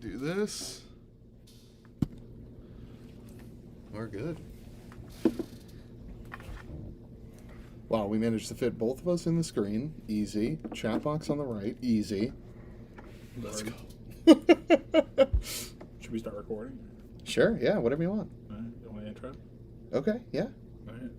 do this. We're good. Wow, we managed to fit both of us in the screen. Easy. Chat box on the right. Easy. Let's go. Should we start recording? Sure, yeah, whatever you want. All right, you want to intro? Okay, yeah. All right.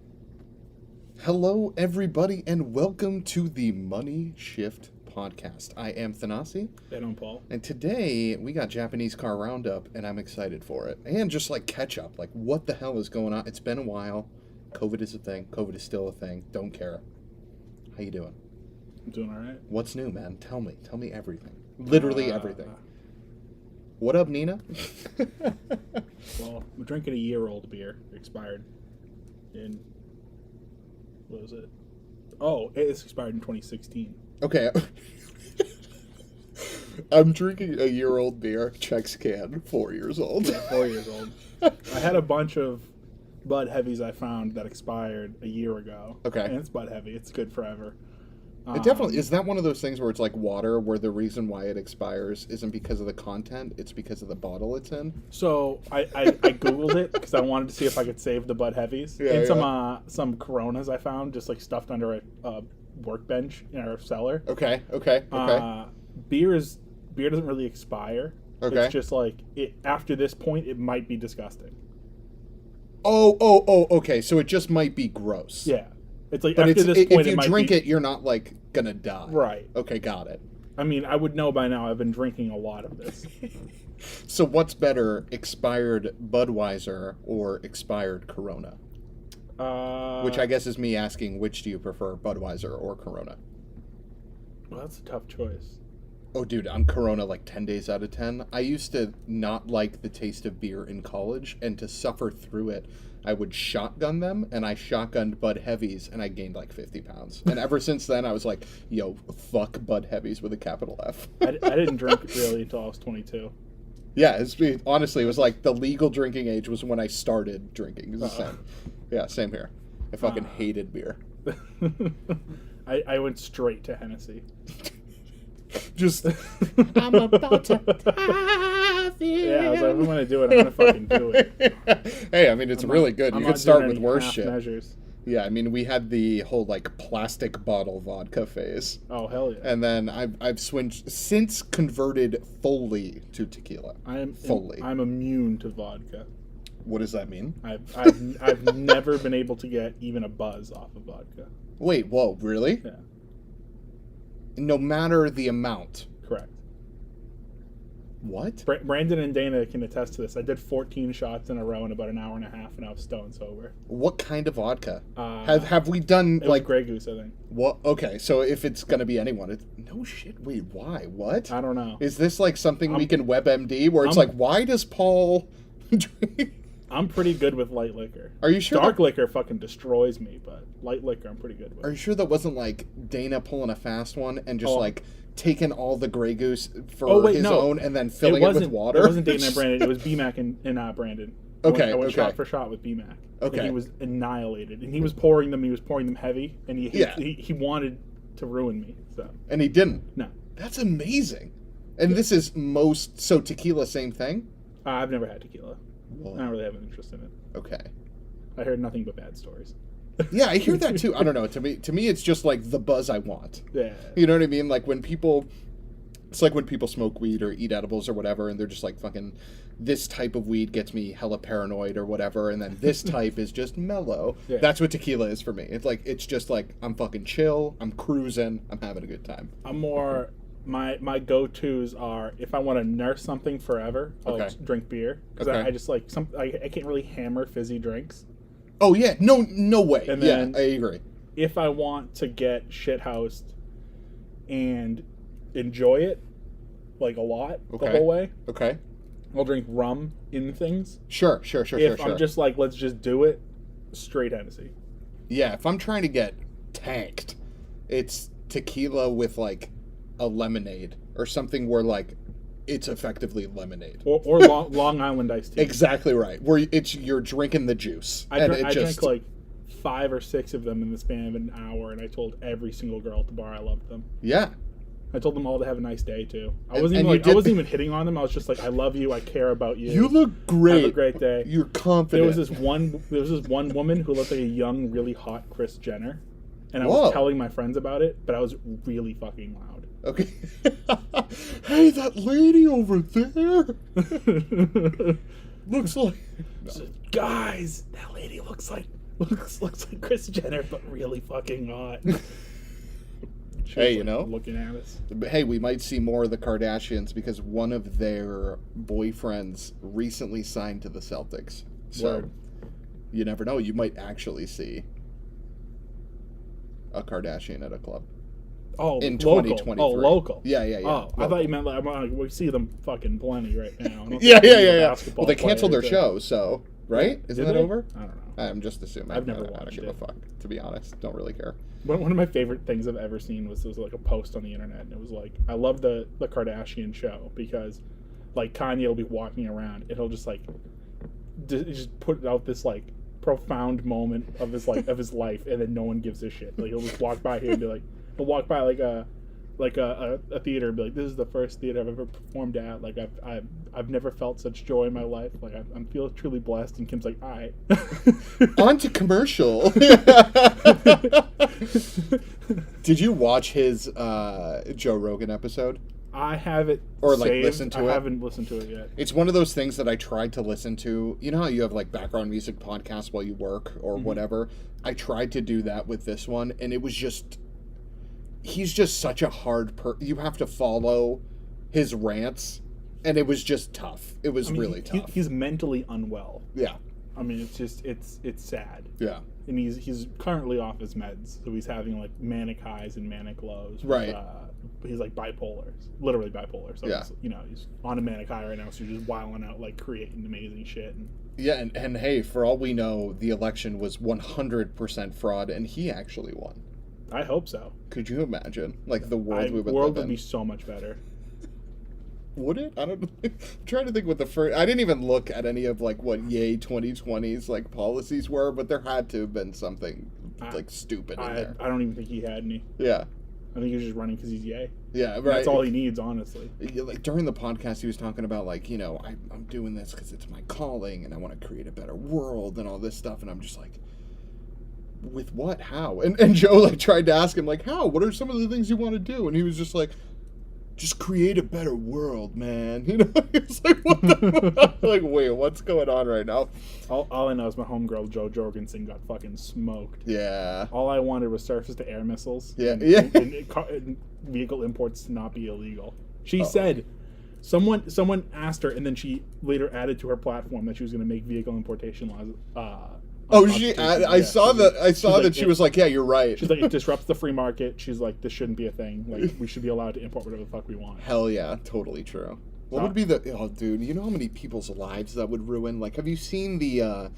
Hello, everybody, and welcome to the MoneyShift podcast. I am Thanasi. And I'm Paul. And today, we got Japanese car roundup, and I'm excited for it. And just like catch up, like what the hell is going on? It's been a while. COVID is a thing. COVID is still a thing. Don't care. How you doing? I'm doing all right. What's new, man? Tell me. Tell me everything. Literally everything. What up, Nina? Well, I'm drinking a year-old beer. Expired in... What was it? Oh, it's expired in 2016. Okay. I'm drinking a year-old beer. Chex can. 4 years old. Yeah, 4 years old. I had a bunch of Bud Heavies I found that expired a year ago. Okay. And it's Bud Heavy. It's good forever. It definitely is. That one of those things where it's like water, where the reason why it expires isn't because of the content, it's because of the bottle it's in. So I googled it because I wanted to see if I could save the Bud Heavies. Yeah, And some Coronas I found just like stuffed under a workbench in our cellar. Okay. Beer doesn't really expire. Okay. It's just like after this point it might be disgusting. Oh, okay. So it just might be gross. Yeah. It's like But after this if point you it might drink be, it, you're not like gonna die. Right. Okay, got it. I mean, I would know by now. I've been drinking a lot of this. So what's better, expired Budweiser or expired Corona? Which I guess is me asking, which do you prefer, Budweiser or Corona? Well, that's a tough choice. Oh, dude, I'm Corona like 10 days out of 10. I used to not like the taste of beer in college, and to suffer through it, I would shotgun them, and I shotgunned Bud Heavies, and I gained like 50 pounds. And ever since then, I was like, yo, fuck Bud Heavies with a capital F. I didn't drink really until I was 22. Yeah, honestly, it was like the legal drinking age was when I started drinking. It's the same. Yeah, same here. I fucking hated beer. I went straight to Hennessy. Just, I'm about to have it. Yeah, I was like, if I'm going to do it, I'm going to fucking do it. Hey, I mean, it's really good. You could start with worse shit. Measures. Yeah, I mean, we had the whole, like, plastic bottle vodka phase. Oh, hell yeah. And then I've since converted fully to tequila. I'm immune to vodka. What does that mean? I've never been able to get even a buzz off of vodka. Wait, whoa, really? Yeah. No matter the amount. Correct. What? Brandon and Dana can attest to this. I did 14 shots in a row in about an hour and a half, and I was stone sober. What kind of vodka? Have we done it like was Grey Goose, I think. What? Okay, so if it's gonna be anyone, no shit. Wait, why? What? I don't know. Is this like something we can WebMD where it's like, why does Paul drink? I'm pretty good with light liquor. Are you sure? Dark liquor fucking destroys me, but light liquor I'm pretty good with. Are you sure that wasn't like Dana pulling a fast one and just like taking all the Grey Goose for his own and then filling it with water? It wasn't Dana and Brandon. It was BMAC and Brandon. I went shot for shot with BMAC. Okay. And he was annihilated. And he was pouring them. He was pouring them heavy. And he wanted to ruin me. So. And he didn't? No. That's amazing. And this is so tequila, same thing? I've never had tequila. Whoa. I don't really have an interest in it. Okay. I heard nothing but bad stories. Yeah, I hear that too. I don't know. To me, it's just like the buzz I want. Yeah. You know what I mean? Like it's like when people smoke weed or eat edibles or whatever, and they're just like, fucking, this type of weed gets me hella paranoid or whatever, and then this type is just mellow. Yeah. That's what tequila is for me. It's just like, I'm fucking chill, I'm cruising, I'm having a good time. I'm more... My go-tos are, if I want to nurse something forever, I'll drink beer. Because I just like, I can't really hammer fizzy drinks. Oh, yeah. No way. And then I agree. If I want to get shithoused and enjoy it, like a lot, the whole way, I'll drink rum in things. Sure. If I'm just like, let's just do it, straight Hennessy. Yeah, if I'm trying to get tanked, it's tequila with like a lemonade or something where like it's effectively lemonade or Long Island iced tea. Exactly right, where you're drinking the juice. I drank like 5 or 6 of them in the span of an hour, and I told every single girl at the bar I loved them. Yeah, I told them all to have a nice day too. I wasn't even hitting on them. I was just like, I love you. I care about you. You look great. Have a great day. You're confident. There was this one woman who looked like a young, really hot Kris Jenner, and I was telling my friends about it, but I was really fucking loud. Okay. Hey, that lady over there looks like. No. So, guys, that lady looks like Kris Jenner, but really fucking hot. Hey, you know, looking at us. Hey, we might see more of the Kardashians because one of their boyfriends recently signed to the Celtics. So you never know. You might actually see a Kardashian at a club. Oh, in local. 2023. Oh, local. Yeah. Oh, local. I thought you meant like we see them fucking plenty right now. Yeah. Well, they canceled their show, so right? Isn't that over? I don't know. I'm just assuming. I've never watched it. I don't give a fuck, to be honest. Don't really care. One of my favorite things I've ever seen was like a post on the internet, and it was like, I love the Kardashian show because, like, Kanye will be walking around, and he'll just like, just put out this like profound moment of his life, and then no one gives a shit. Like, he'll just walk by here and be like, he'll walk by like a theater and be like, this is the first theater I've ever performed at. Like, I've never felt such joy in my life. Like, I'm feel truly blessed. And Kim's like, all right. On to commercial. Did you watch his Joe Rogan episode? I have it or like saved. listen to it. I haven't listened to it yet. It's one of those things that I tried to listen to. You know how you have like background music podcasts while you work or whatever? I tried to do that with this one, and it was just, he's just such a hard you have to follow his rants, and it was just tough. It was really tough. He's mentally unwell. Yeah. I mean, it's just, it's sad. Yeah. And he's currently off his meds, so he's having like manic highs and manic lows. Right. He's like bipolar, literally bipolar. So yeah. He's on a manic high right now, so he's just wilding out, like creating amazing shit. Yeah, and hey, for all we know, the election was 100% fraud, and he actually won. I hope so. Could you imagine, like, the world we would live in? The world would be so much better. Would it? I don't know. I'm trying to think what the first... I didn't even look at any of, like, what Yay 2020's, like, policies were, but there had to have been something, like, stupid in there. I don't even think he had any. Yeah. I think he was just running because he's Yay. Yeah, right. That's all he needs, honestly. Like, during the podcast, he was talking about, like, you know, I'm doing this because it's my calling, and I want to create a better world, and all this stuff, and I'm just like... With what? How? And Joe, like, tried to ask him, like, how? What are some of the things you want to do? And he was just like... Just create a better world, man. You know, it's like, what the like, wait, what's going on right now? All I know is my homegirl Jo Jorgensen got fucking smoked. Yeah. All I wanted was surface-to-air missiles. Yeah, and vehicle imports to not be illegal. She said, someone asked her, and then she later added to her platform that she was going to make vehicle importation laws. I saw that she was like, yeah, you're right. She's like, it disrupts the free market. She's like, this shouldn't be a thing. Like, we should be allowed to import whatever the fuck we want. Hell yeah, totally true. What would be dude, you know how many people's lives that would ruin? Like, have you seen the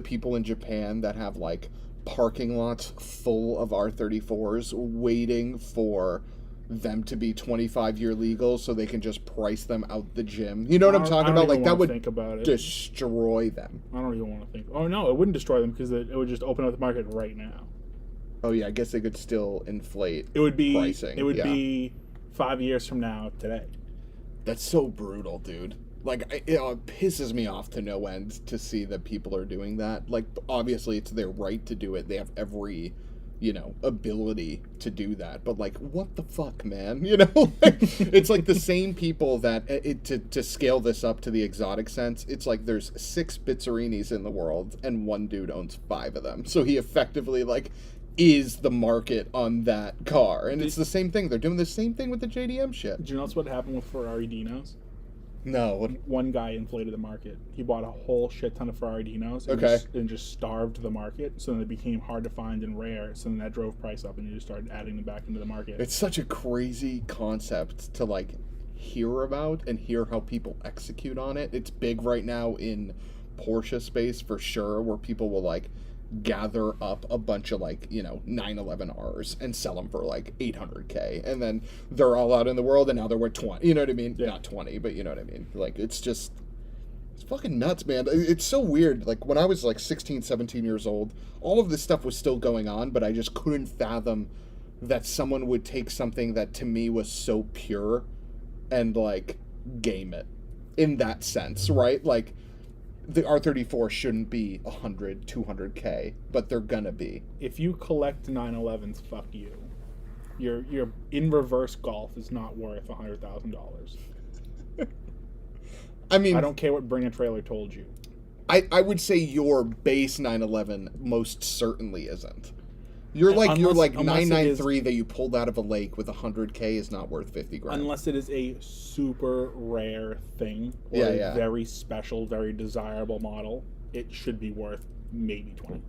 people in Japan that have, like, parking lots full of R34s waiting for them to be 25-year legal so they can just price them out the gym? You know what I'm talking about? Like, that would think about it. Destroy them. I don't even want to think. Oh, no, it wouldn't destroy them because it would just open up the market right now. Oh, yeah, I guess they could still inflate pricing. It would be 5 years from now today. That's so brutal, dude. Like, it pisses me off to no end to see that people are doing that. Like, obviously, it's their right to do it. They have every... ability to do that, but like, what the fuck, man? It's like the same people that to scale this up to the exotic sense, it's like there's 6 Bizzarinis in the world and one dude owns 5 of them, so he effectively like is the market on that car. And it's the same thing. They're doing the same thing with the JDM shit. Did you notice what happened with Ferrari Dinos? No. One guy inflated the market. He bought a whole shit ton of Ferrari Dinos and just starved the market. So then they became hard to find and rare. So then that drove price up and you just started adding them back into the market. It's such a crazy concept to like hear about and hear how people execute on it. It's big right now in Porsche space for sure, where people will like gather up a bunch of like 911Rs and sell them for like $800K, and then they're all out in the world and now they're worth 20. You know what I mean? Yeah. Not 20, but you know what I mean. Like, it's fucking nuts, man. It's so weird. Like, when I was like 16, 17 years old, all of this stuff was still going on, but I just couldn't fathom that someone would take something that to me was so pure and like game it in that sense, right? Like the R34 shouldn't be 100, 200K, but they're gonna be. If you collect 911s, fuck you. Your in reverse golf is not worth $100,000. I mean, I don't care what Bring a Trailer told you. I would say your base 911 most certainly isn't. Your 993 that you pulled out of a lake with 100K is not worth 50 grand. Unless it is a super rare thing or a very special, very desirable model, it should be worth maybe 20.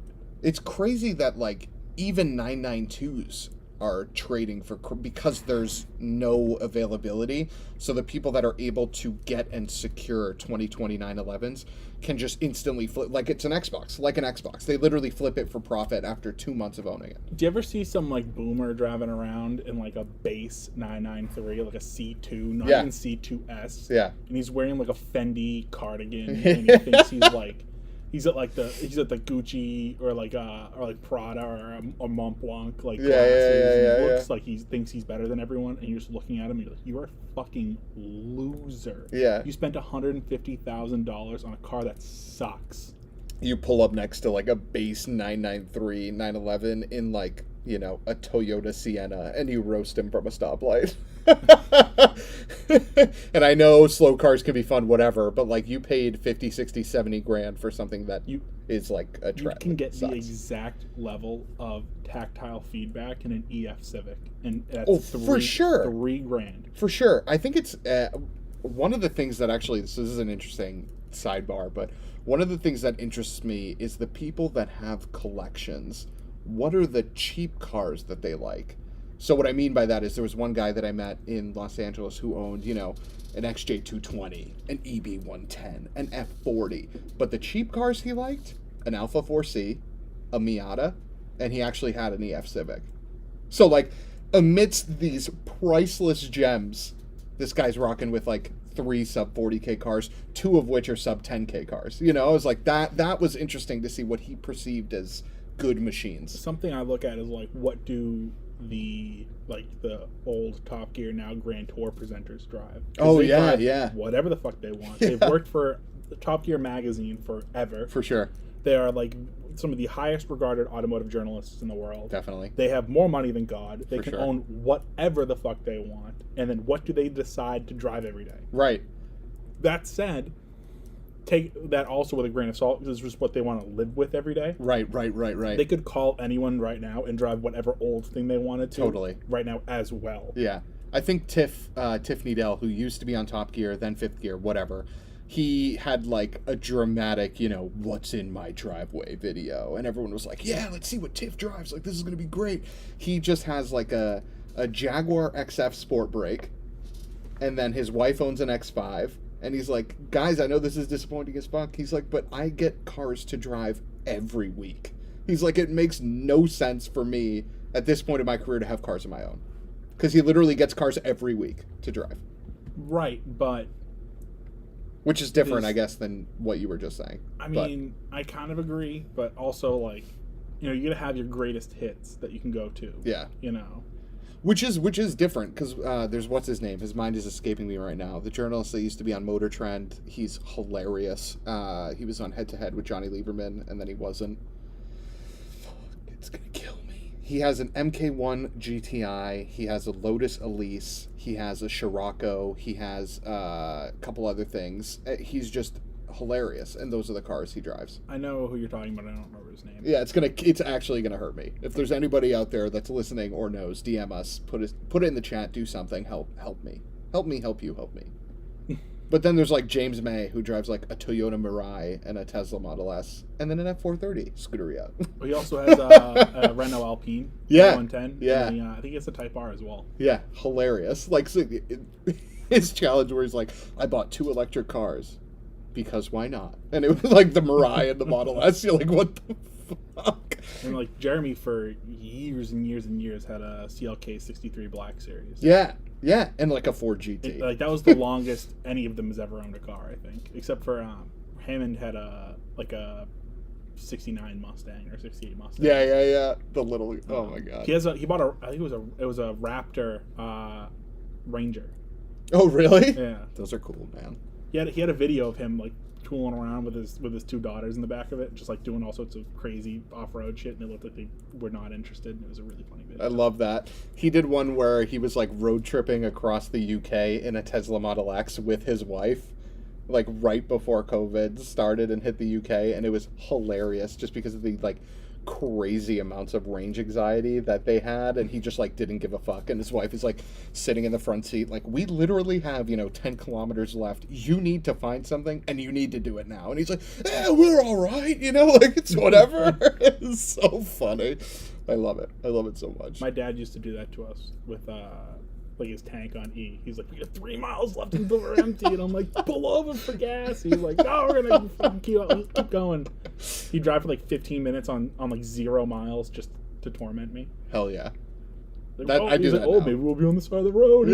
It's crazy that like even 992s are trading for because there's no availability. So the people that are able to get and secure 2020 911s can just instantly flip like it's an Xbox, like an Xbox. They literally flip it for profit after 2 months of owning it. Do you ever see some like boomer driving around in like a base 993, like a C2, not even C2S? Yeah. And he's wearing like a Fendi cardigan and he thinks he's like he's at the Gucci or like Prada or Mont Blanc like glasses. He looks like he thinks he's better than everyone, and you're just looking at him and you're like, you are a fucking loser. Yeah. You spent $150,000 on a car that sucks. You pull up next to like a base 993, 911 in like, you know, a Toyota Sienna, and you roast him from a stoplight. And I know slow cars can be fun, whatever, but like you paid 50, 60, 70 grand for something that is like a trend. You can get the exact level of tactile feedback in an EF Civic, and that's for sure, $3,000 for sure. I think it's one of the things that actually this is an interesting sidebar, but one of the things that interests me is the people that have collections. What are the cheap cars that they like? So what I mean by that is there was one guy that I met in Los Angeles who owned, you know, an XJ220, an EB110, an F40. But the cheap cars he liked, an Alfa 4C, a Miata, and he actually had an EF Civic. So like amidst these priceless gems, this guy's rocking with like 3 sub 40K cars, 2 of which are sub 10K cars. You know, I was like that was interesting to see what he perceived as good machines. Something I look at is like, what do the old Top Gear, now Grand Tour presenters drive? Oh yeah, whatever the fuck they want. They've worked for the Top Gear magazine forever. For sure. They are like some of the highest regarded automotive journalists in the world. Definitely. They have more money than God. They can own whatever the fuck they want. And then what do they decide to drive every day? Right. That said, take that also with a grain of salt, because it's just what they want to live with every day. Right. They could call anyone right now and drive whatever old thing they wanted to. Totally. Right now as well. Yeah. I think Tiff Needell, who used to be on Top Gear, then Fifth Gear, whatever, he had like a dramatic, you know, what's in my driveway video. And everyone was like, yeah, let's see what Tiff drives. Like, this is going to be great. He just has like a Jaguar XF Sport Brake. And then his wife owns an X5. And he's like, guys, I know this is disappointing as fuck. He's like, but I get cars to drive every week. He's like, it makes no sense for me at this point in my career to have cars of my own. Because he literally gets cars every week to drive. Right, but... Which is different, I guess, than what you were just saying. I mean, I kind of agree, but also, like, you know, you gotta have your greatest hits that you can go to. Yeah. You know? Which is different, because there's, what's his name? His mind is escaping me right now. The journalist that used to be on Motor Trend, he's hilarious. He was on Head to Head with Johnny Lieberman, and then he wasn't. Fuck, it's gonna kill me. He has an MK1 GTI, he has a Lotus Elise, he has a Scirocco, he has a couple other things. He's just hilarious, and those are the cars he drives. I know who you're talking about. I don't remember his name. Yeah, it's actually gonna hurt me. If there's anybody out there that's listening or knows, DM us, put it in the chat, do something, help me, help me. But then there's like James May, who drives like a Toyota Mirai and a Tesla Model S, and then an F430 Scuderia. He also has a Renault Alpine. Yeah, 110. Yeah. And I think it's a Type R as well. Yeah, hilarious. Like his challenge where he's like, I bought 2 electric cars. Because why not? And it was like the Mirai and the Model S. You're like, what the fuck? And like Jeremy for years and years and years had a CLK 63 Black Series. Yeah, and like a Ford GT. Like that was the longest any of them has ever owned a car, I think, except for Hammond had a '69 Mustang or '68 Mustang. Yeah. The little. Oh my god. He bought a. I think it was a Raptor Ranger. Oh really? Yeah. Those are cool, man. He had a video of him like tooling around with his two daughters in the back of it, just like doing all sorts of crazy off-road shit, and it looked like they were not interested. It was a really funny video. I love that. He did one where he was like road tripping across the UK in a Tesla Model X with his wife, like right before COVID started and hit the UK, and it was hilarious just because of the like crazy amounts of range anxiety that they had, and he just like didn't give a fuck, and his wife is like sitting in the front seat like, we literally have 10 kilometers left, you need to find something and you need to do it now, and he's like, we're all right, like it's whatever. It's so funny. I love it so much. My dad used to do that to us with like his tank on E. He's like, we got 3 miles left until we're empty, and I'm like, pull over for gas. He's like, no, we're gonna fucking keep going. He'd drive for like 15 minutes on like 0 miles just to torment me. Hell yeah. Like, I do that now. Maybe we'll be on the side of the road.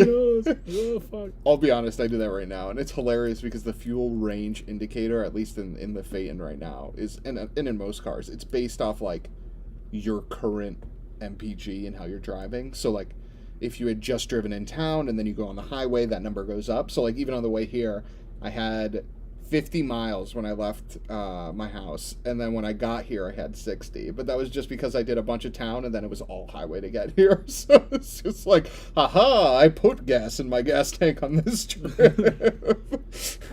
Oh fuck. I'll be honest, I do that right now, and it's hilarious because the fuel range indicator, at least in the Phaeton right now, is and in most cars, it's based off like your current MPG and how you're driving. So like, if you had just driven in town and then you go on the highway, that number goes up. So like, even on the way here, I had 50 miles when I left my house, and then when I got here I had 60, but that was just because I did a bunch of town and then it was all highway to get here. So it's just like, haha, I put gas in my gas tank on this trip.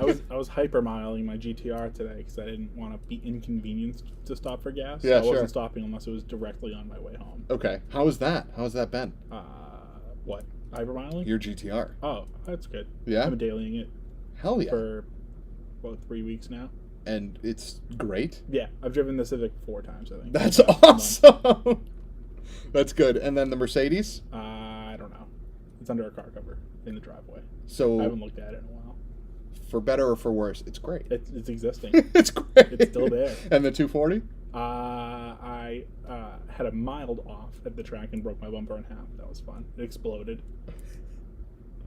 I was hypermiling my GTR today because I didn't want to be inconvenienced to stop for gas. Yeah, so I wasn't stopping unless it was directly on my way home. Okay, how was that been? What, hypermiling? Your GTR. Oh, that's good. Yeah, I've been dailying it. Hell yeah. For about 3 weeks now. And it's great? Yeah, I've driven the Civic 4 times, I think. That's awesome! That's good. And then the Mercedes? I don't know. It's under a car cover in the driveway. So I haven't looked at it in a while. For better or for worse, it's great. It's existing. It's great. It's still there. And the 240? I had a mild off at the track and broke my bumper in half. That was fun. It exploded.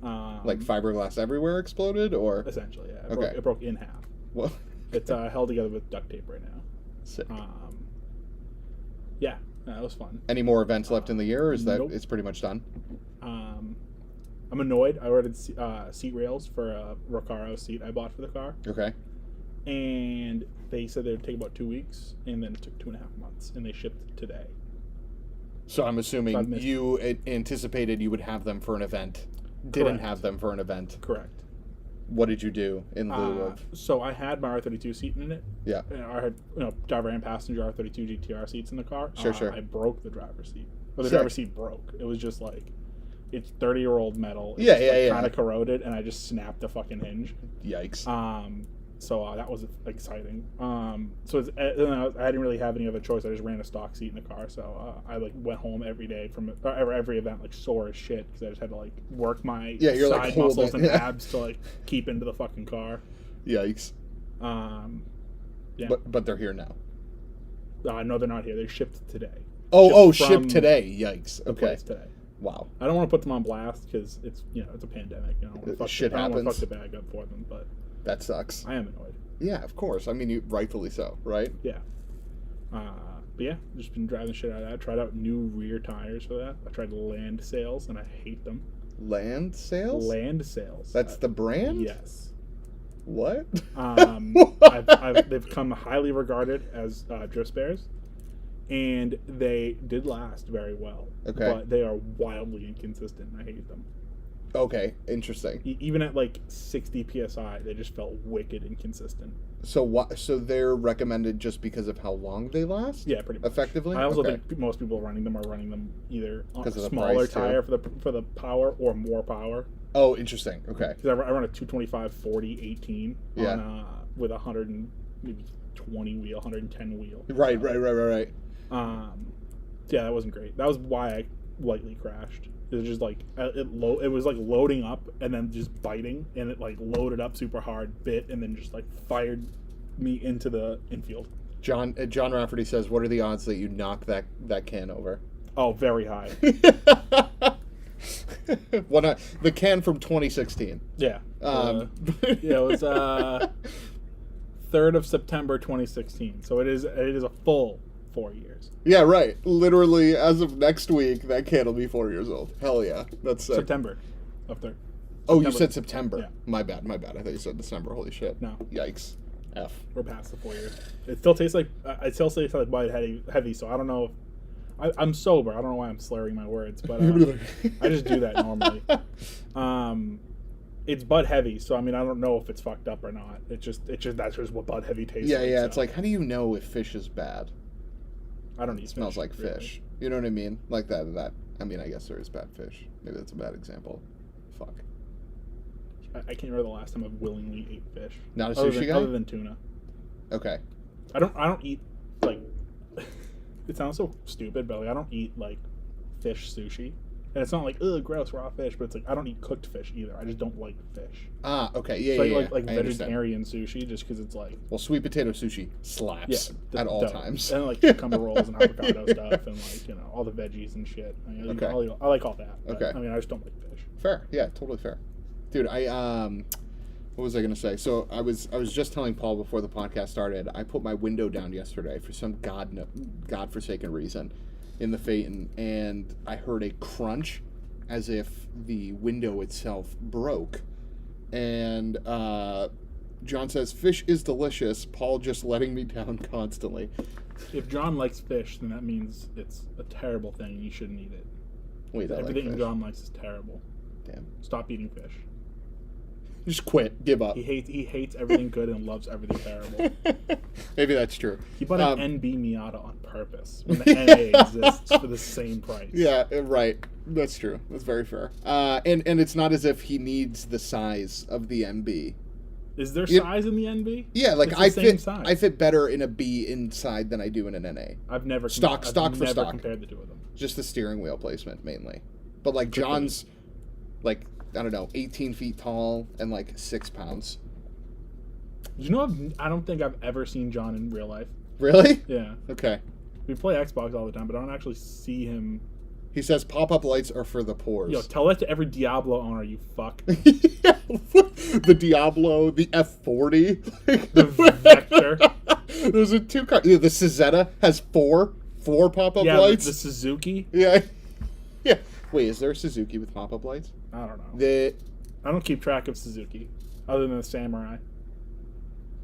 Like fiberglass everywhere exploded, or essentially, yeah. Okay. It broke in half. Well, it's held together with duct tape right now. Sick. Yeah, that was fun. Any more events left in the year, or is that nope. It's pretty much done? I'm annoyed. I ordered seat rails for a Recaro seat I bought for the car. Okay. And they said they would take about 2 weeks, and then it took 2.5 months, and they shipped today. So I'm assuming you anticipated you would have them for an event. Didn't have them for an event. Correct. What did you do in lieu of? So I had my R32 seat in it. Yeah. I had driver and passenger R32 GTR seats in the car. Sure. I broke the driver's seat. Well, the driver's seat broke. It was just like, it's 30-year-old metal. It kind of corroded, and I just snapped the fucking hinge. Yikes. So that was exciting. So I didn't really have any other choice. I just ran a stock seat in the car. So I like went home every day from every event like sore as shit because I just had to like work my side muscles and abs to like keep into the fucking car. Yikes. Yeah. But they're here now. No, they're not here. They shipped today. Shipped today. Yikes. Okay. Today. Wow. I don't want to put them on blast because it's it's a pandemic. I don't want to fuck the bag up for them, but. That sucks. I am annoyed. Yeah, of course. I mean, rightfully so, right? Yeah. But yeah, just been driving the shit out of that. I tried out new rear tires for that. I tried Land Sales, and I hate them. Land Sales? Land Sales. That's the brand? Yes. What? They've become highly regarded as drift spares, and they did last very well. Okay. But they are wildly inconsistent, and I hate them. Okay, interesting. Even at like 60 psi, they just felt wicked inconsistent. So So they're recommended just because of how long they last? Yeah, pretty much. Effectively. I also think most people are running them either on a smaller tire for the power or more power. Oh, interesting. Okay. Because I run a 225 40 18 with 120 wheel, 110 wheel. Right. Yeah, that wasn't great. That was why I lightly crashed. It was just like it was like loading up and then just biting, and it like loaded up super hard, bit, and then just like fired me into the infield. John Rafferty says, "What are the odds that you knock that can over?" Oh, very high. The can from 2016. Yeah. It was 3rd of September 2016. So it is a full 4 years. Yeah, right. Literally, as of next week, that can will be 4 years old. Hell yeah. That's sick. September of 3rd. Oh, you said September. Yeah. My bad. I thought you said December. Holy shit. No. Yikes. F. We're past the 4 years. It still tastes like white heavy. So I don't know. I'm sober. I don't know why I'm slurring my words, but I just do that normally. It's Bud Heavy, so I mean I don't know if it's fucked up or not. It's just that's just what Bud Heavy tastes like. Yeah. So. It's like, how do you know if fish is bad? I don't eat. It smells like really. fish. You know what I mean? Like that. I mean, I guess there is bad fish. Maybe that's a bad example. Fuck. I can't remember the last time I've willingly ate fish. Not a sushi guy? Other than tuna. Okay. I don't eat, like, it sounds so stupid, but like, I don't eat, like, fish sushi. And it's not like, ugh, gross, raw fish, but it's like, I don't eat cooked fish either. I just don't like fish. Ah, okay. Yeah, so yeah, like I vegetarian understand. sushi, just because it's like... Well, sweet potato sushi slaps at all times. And like cucumber rolls and avocado stuff and like, you know, all the veggies and shit. I mean, Okay. I like all that. But, Okay. I mean, I just don't like fish. Fair. Yeah, totally fair. Dude, what was I going to say? So I was just telling Paul before the podcast started, I put my window down yesterday for some godforsaken reason in the Phaeton, and I heard a crunch as if the window itself broke. And John says, fish is delicious. Paul just letting me down constantly. If John likes fish, then that means it's a terrible thing and you shouldn't eat it. Wait, everything like John likes is terrible. Damn. Stop eating fish. Just quit. Give up. He hates everything good and loves everything terrible. Maybe that's true. He bought an NB Miata on purpose when the NA exists for the same price. Yeah, right. That's true. That's very fair. And it's not as if he needs the size of the MB. Is there size in the NB? Yeah, like size. I fit better in a B inside than I do in an NA. I've never stock compared the two of them. Just the steering wheel placement mainly. But like John's, like, I don't know, 18 feet tall and like 6 pounds. You know, I don't think I've ever seen John in real life. Really? Yeah. Okay. We play Xbox all the time, but I don't actually see him. He says pop-up lights are for the pores. Yo, tell that to every Diablo owner, you fuck. The Diablo, the F40. The Vector. Those are two cars. The Cizetta has four pop-up lights. The Suzuki. Yeah. Yeah. Wait, is there a Suzuki with pop-up lights? I don't know. I don't keep track of Suzuki, other than the Samurai.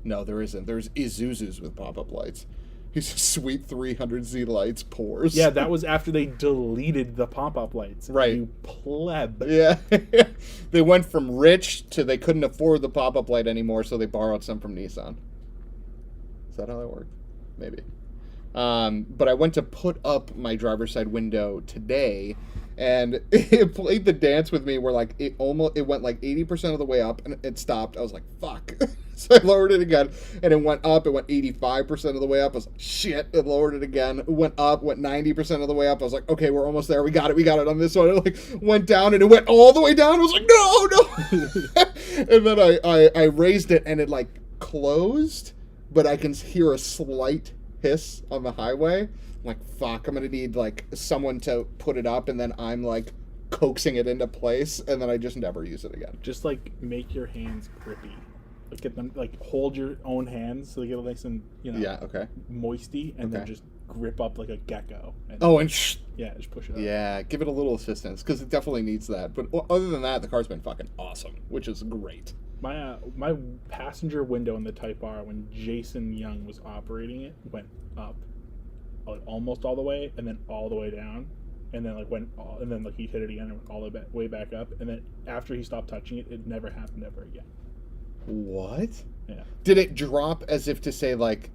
No, there isn't. There's Isuzus with pop-up lights. These sweet 300Z lights, pores. Yeah, that was after they deleted the pop-up lights. Right. You pleb. Yeah. They went from rich to they couldn't afford the pop-up light anymore, so they borrowed some from Nissan. Is that how that worked? Maybe. But I went to put up my driver's side window today, and it played the dance with me where like it went like 80% of the way up and it stopped. I was like, fuck. So I lowered it again and it went up. It went 85% of the way up. I was like, shit. It lowered it again. It went up, went 90% of the way up. I was like, okay, we're almost there. We got it on this one. It like went down and it went all the way down. I was like, no. And then I raised it and it like closed, but I can hear a slight hiss on the highway. I'm like, fuck, I'm gonna need like someone to put it up, and then I'm like coaxing it into place, and then I just never use it again. Just like make your hands grippy. Like get them, like hold your own hands so they get nice and moisty, and then just grip up like a gecko. And just push it up. Yeah, give it a little assistance because it definitely needs that. But other than that, the car's been fucking awesome, which is great. My passenger window in the Type R when Jason Young was operating it went up, like almost all the way, and then all the way down, and then he hit it again and went all the way back up, and then after he stopped touching it, it never happened ever again. What? Yeah. Did it drop as if to say like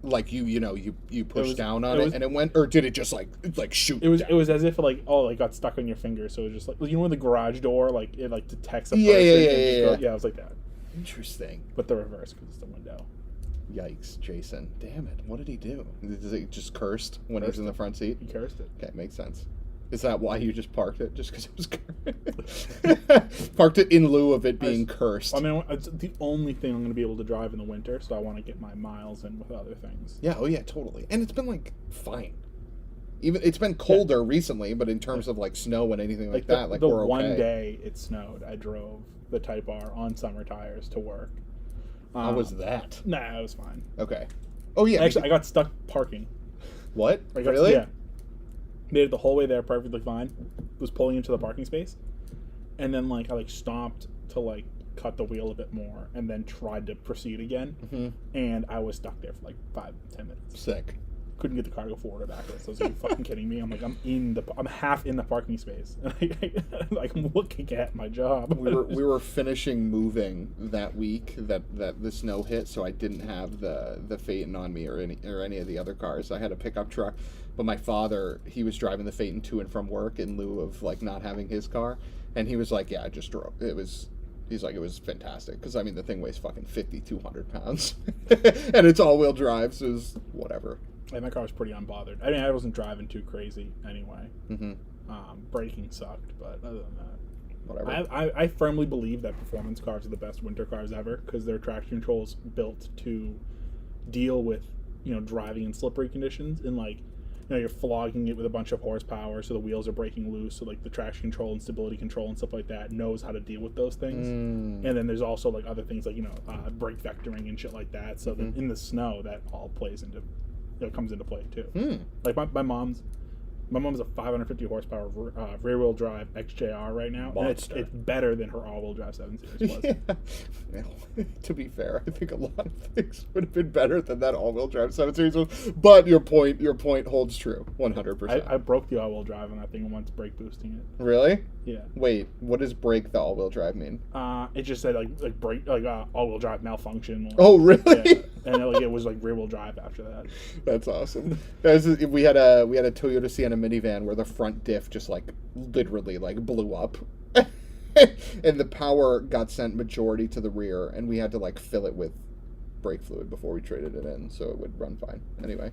you pushed down on it and it went, or did it just like shoot? It was as if it got stuck on your finger, so it was just like, you know, when the garage door it like detects a person. Yeah, it was like that. Interesting. But the reverse because it's the window. Yikes, Jason! Damn it! What did he do? Did he just cursed when he was in the front seat? He cursed it. Okay, makes sense. Is that why you just parked it? Just because it was cursed? Parked it in lieu of it being cursed. I mean, it's the only thing I'm going to be able to drive in the winter, so I want to get my miles in with other things. Yeah, oh yeah, totally. And it's been like fine. Even it's been colder recently, but in terms of like snow and anything like that, like we're okay. One day it snowed, I drove the Type R on summer tires to work. How was that? Nah, it was fine. Okay. Oh yeah. Actually, I got stuck parking. What? Really? Yeah. Made it the whole way there perfectly fine. Was pulling into the parking space, and then like I like stopped to like cut the wheel a bit more, and then tried to proceed again, and I was stuck there for like 5-10 minutes. Sick. Couldn't get the car to go forward or backwards. I was like, "Are you fucking kidding me?" I'm like, I'm half in the parking space. Like I'm looking at my job. We were finishing moving that week that the snow hit, so I didn't have the Phaeton on me or any of the other cars. I had a pickup truck, but my father, he was driving the Phaeton to and from work in lieu of like not having his car, and he was like, "Yeah, I just drove." He's like, it was fantastic because I mean the thing weighs fucking 5,200 pounds, and it's all-wheel drive, so it was whatever. And my car was pretty unbothered. I mean, I wasn't driving too crazy anyway. Braking sucked, but other than that, whatever. I firmly believe that performance cars are the best winter cars ever because their traction control is built to deal with driving in slippery conditions, and like you're flogging it with a bunch of horsepower, so the wheels are breaking loose, so like the traction control and stability control and stuff like that knows how to deal with those things. And then there's also like other things like brake vectoring and shit like that. So that in the snow, that all plays into comes into play too. Like my mom's a 550 horsepower rear wheel drive XJR right now, and it's better than her all wheel drive 7 Series was. Well, to be fair, I think a lot of things would have been better than that all wheel drive 7 Series was. But your point holds true 100%. I broke the all wheel drive on that thing once brake boosting it. Really? Yeah. Wait, what does break the all wheel drive mean? It just said like brake all wheel drive malfunction. Oh really? Yeah. And it was like rear wheel drive after that. That's awesome. We had a Toyota Sienna minivan where the front diff just like literally like blew up. And the power got sent majority to the rear, and we had to like fill it with brake fluid before we traded it in so it would run fine. Anyway,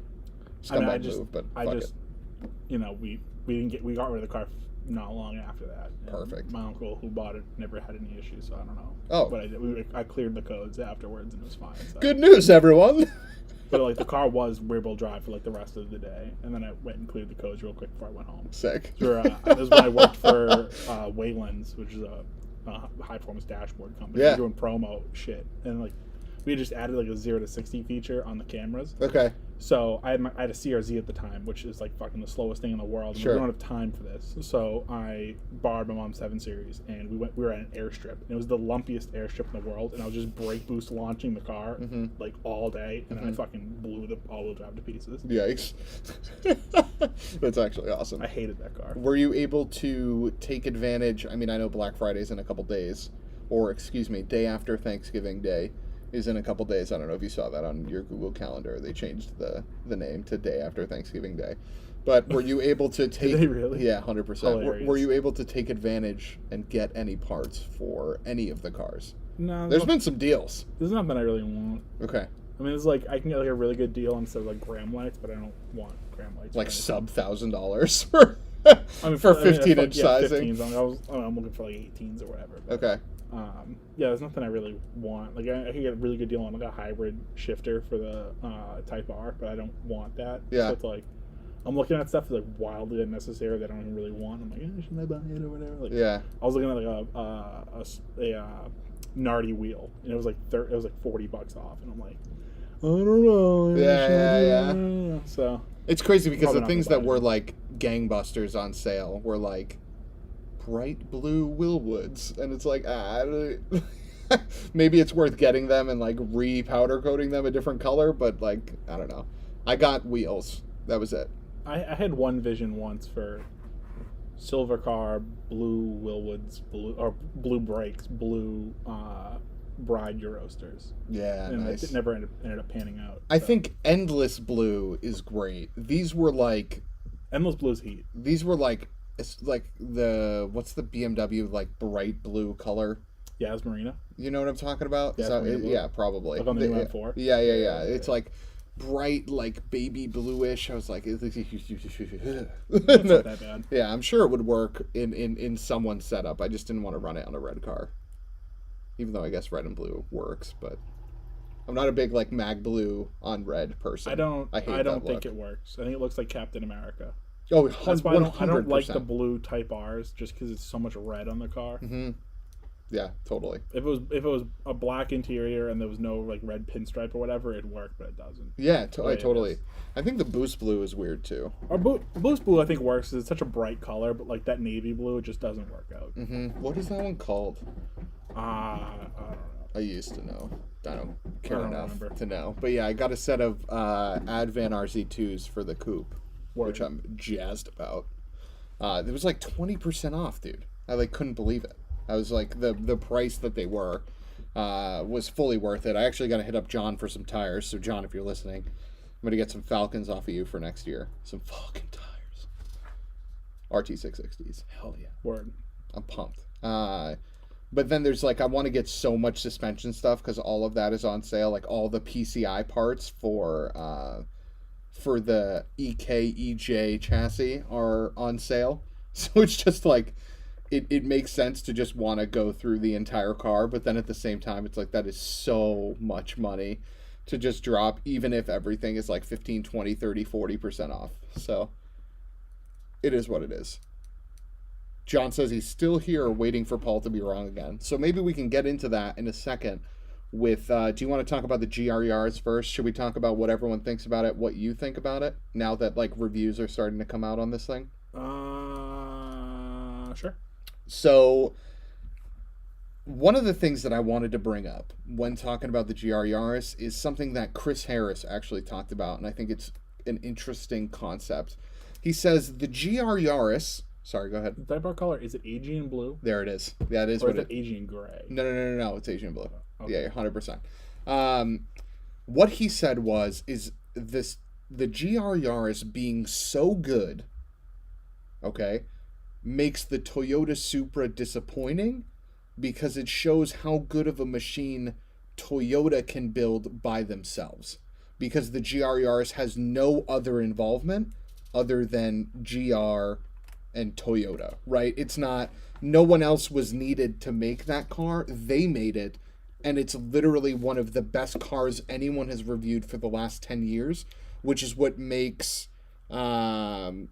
we got rid of the car not long after that. Perfect. My uncle who bought it never had any issues, so I don't know. Oh, but I cleared the codes afterwards and it was fine. So. Good news, everyone. But like the car was rear wheel drive for like the rest of the day, and then I went and cleared the codes real quick before I went home. Sick. This was when I worked for Waylands, which is a high performance dashboard company. Yeah. Doing promo shit, and like we had just added like a 0 to 60 feature on the cameras. Okay. So I had a CRZ at the time, which is like fucking the slowest thing in the world. And Sure. We don't have time for this. So I borrowed my mom's 7 Series, and we were at an airstrip. And it was the lumpiest airstrip in the world, and I was just brake boost launching the car like all day, and then I fucking blew the all-wheel drive to pieces. Yikes. That's actually awesome. I hated that car. Were you able to take advantage? I mean, I know Black Friday's in a couple days, or excuse me, day after Thanksgiving Day is in a couple days. I don't know if you saw that on your Google Calendar. They changed the name to day after Thanksgiving Day. But were you able to take... Did they really? Yeah, 100%. Were you able to take advantage and get any parts for any of the cars? No. There's been some deals. There's nothing I really want. Okay. I mean, it's like I can get like a really good deal instead of like gram lights, but I don't want gram lights. Like sub $1,000 for 15-inch sizing. 15s. I'm looking for like 18s or whatever. But, okay. Yeah, there's nothing I really want. Like I can get a really good deal on like a hybrid shifter for the Type R, but I don't want that. Yeah. So it's like I'm looking at stuff that's like wildly unnecessary that I don't even really want. I'm like, should I buy it or whatever? Like, yeah. I was looking at like a Nardi wheel, and it was like $40 off, and I'm like, I don't know. Yeah. So it's crazy because the things that were like gangbusters on sale were like bright blue Willwoods, and it's like maybe it's worth getting them and like re-powder coating them a different color, but like I don't know. I got wheels. That was it. I had one vision once for silver car, blue Willwoods, blue brakes, blue Bride Eurosters. Yeah, and nice. It never ended up panning out. I think Endless Blue is great. These were like Endless Blue's heat. These were like it's like what's the BMW like bright blue color? Yeah, it's Marina. You know what I'm talking about? Yeah, probably. Like on the new M4. Yeah. It's like bright, like baby bluish. I was like, it's not that bad. Yeah, I'm sure it would work in someone's setup. I just didn't want to run it on a red car, even though I guess red and blue works. But I'm not a big like mag blue on red person. I don't think it works. I think it looks like Captain America. Oh, that's why I don't like the blue Type R's just because it's so much red on the car. Mm-hmm. Yeah, totally. If it was a black interior and there was no like red pinstripe or whatever, it'd work, but it doesn't. Yeah, I totally. I think the boost blue is weird too. Our boost blue I think works because it's such a bright color, but like that navy blue, it just doesn't work out. What is that one called? I don't know. I used to know. I don't care enough remember. to know. But yeah, I got a set of Advan RZ2s for the coupe, which I'm jazzed about. It was like 20% off, dude. I like couldn't believe it. I was like the price that they were was fully worth it. I actually got to hit up John for some tires. So John, if you're listening, I'm gonna get some Falcons off of you for next year. Some fucking tires. RT660s. Hell yeah. Word. I'm pumped. But then there's like I want to get so much suspension stuff because all of that is on sale. Like all the PCI parts for the EK-EJ chassis are on sale. So it's just like it makes sense to just want to go through the entire car, but then at the same time it's like that is so much money to just drop, even if everything is like 15, 20, 30, 40% off. So it is what it is. John says he's still here waiting for Paul to be wrong again. So maybe we can get into that in a second with, do you want to talk about the GR Yaris first? Should we talk about what everyone thinks about it, what you think about it, now that like reviews are starting to come out on this thing? Sure. So one of the things that I wanted to bring up when talking about the GR Yaris is something that Chris Harris actually talked about, and I think it's an interesting concept. He says the GR Yaris... Sorry, go ahead. The type of color, is it Asian blue? There it is. That is or what is it Asian gray? No. It's Asian blue. Okay. Yeah, 100%. What he said is the GR Yaris being so good, okay, makes the Toyota Supra disappointing because it shows how good of a machine Toyota can build by themselves. Because the GR Yaris has no other involvement other than GR and Toyota, right? It's not, no one else was needed to make that car. They made it, and it's literally one of the best cars anyone has reviewed for the last 10 years, which is what makes the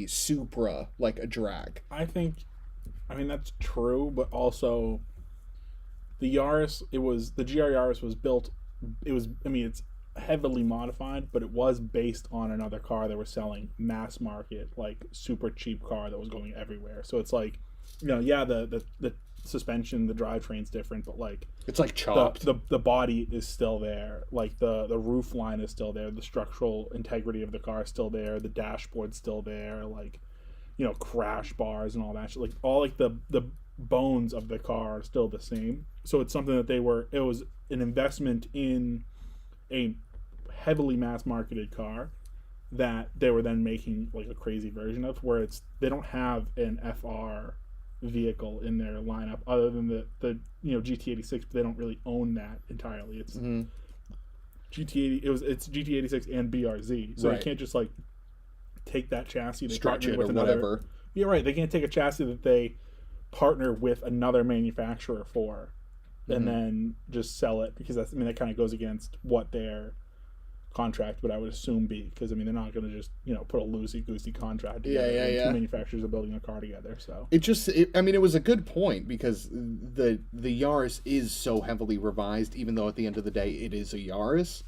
Supra like a drag. I mean that's true, but also the Yaris, the GR Yaris was built, it's heavily modified, but it was based on another car that was selling mass market, like super cheap car that was going everywhere. So it's like, the suspension, the drivetrain's different, but like it's like chopped. The body is still there, like the roof line is still there, the structural integrity of the car is still there, the dashboard's still there, like crash bars and all that shit, like all like the bones of the car are still the same. So it's something that it was an investment in a heavily mass marketed car that they were then making like a crazy version of, where they don't have an FR vehicle in their lineup other than the GT86, but they don't really own that entirely. It's GT80. It's GT86 and BRZ, so right. You can't just like take that chassis, stretch it with or whatever. Yeah, right. They can't take a chassis that they partner with another manufacturer for, and then just sell it, because that kind of goes against what their contract would, I would assume, be, because they're not going to just put a loosey-goosey contract together. Yeah. Two manufacturers are building a car together, so it was a good point, because the Yaris is so heavily revised, even though at the end of the day it is a Yaris,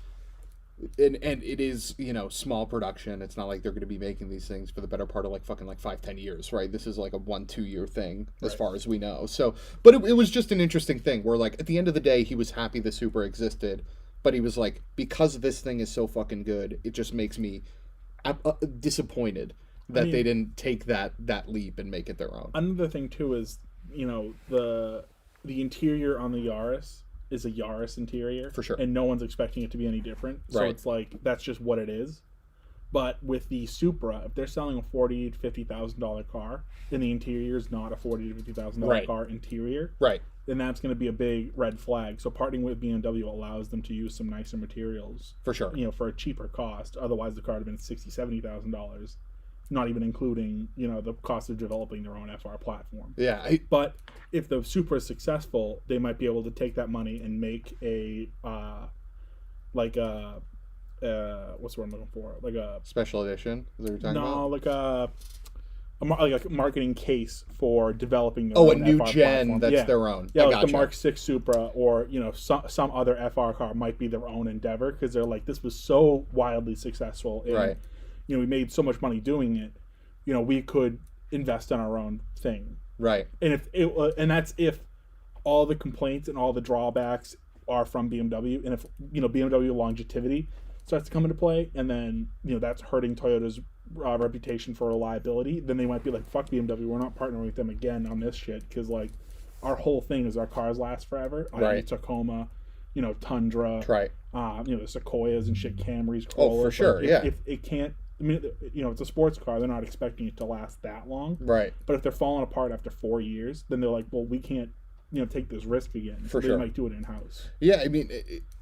and it is small production. It's not like they're going to be making these things for the better part of like 5-10 years, right? This is like a 1-2 year thing as far as we know. So, but it was just an interesting thing where like at the end of the day he was happy the Supra existed, but he was like, because this thing is so fucking good, it just makes me disappointed that they didn't take that leap and make it their own. Another thing too is the interior on the Yaris is a Yaris interior, for sure, and no one's expecting it to be any different. So it's like that's just what it is. But with the Supra, if they're selling a $40,000 to $50,000 car, and the interior is not a $40,000 to $50,000 car interior, right, then that's going to be a big red flag. So partnering with BMW allows them to use some nicer materials, for sure, for a cheaper cost. Otherwise, the car would have been $60,000-$70,000. Not even including, the cost of developing their own FR platform. Yeah. But if the Supra is successful, they might be able to take that money and make what's the word I'm looking for? Like a special edition? Is that what you're talking about? No, like a like a marketing case for developing their a own new FR gen platform. that's their own. Yeah, I like gotcha. the Mark 6 Supra, or some other FR car might be their own endeavor, because they're like, this was so wildly successful, and Right. we made so much money doing it. We could invest in our own thing. Right. And that's if all the complaints and all the drawbacks are from BMW, and if BMW longevity starts to come into play, and then that's hurting Toyota's reputation for reliability, then they might be like, fuck BMW, we're not partnering with them again on this shit, because like our whole thing is our cars last forever. Right. Tacoma, Tundra, Right. The Sequoias and shit, Camrys, Corollas. Oh, for sure. If it can't, it's a sports car, they're not expecting it to last that long. Right. But if they're falling apart after 4 years, then they're like, well, we can't take this risk again. For so sure. they might do it in-house. Yeah, I mean,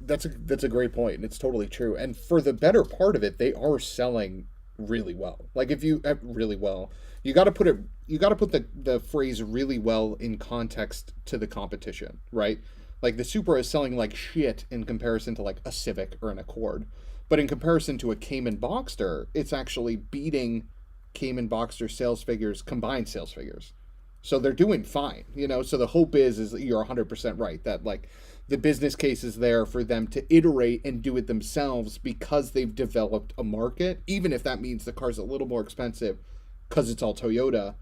that's a great point, and it's totally true. And for the better part of it, they are selling really well. Like, if you really well, you got to put the phrase "really well" in context to the competition, right? Like, the Supra is selling like shit in comparison to like a Civic or an Accord, but in comparison to a Cayman Boxster, it's actually beating Cayman Boxster combined sales figures. So they're doing fine, so the hope is that you're 100% right, that like the business case is there for them to iterate and do it themselves because they've developed a market, even if that means the car's a little more expensive because it's all Toyota.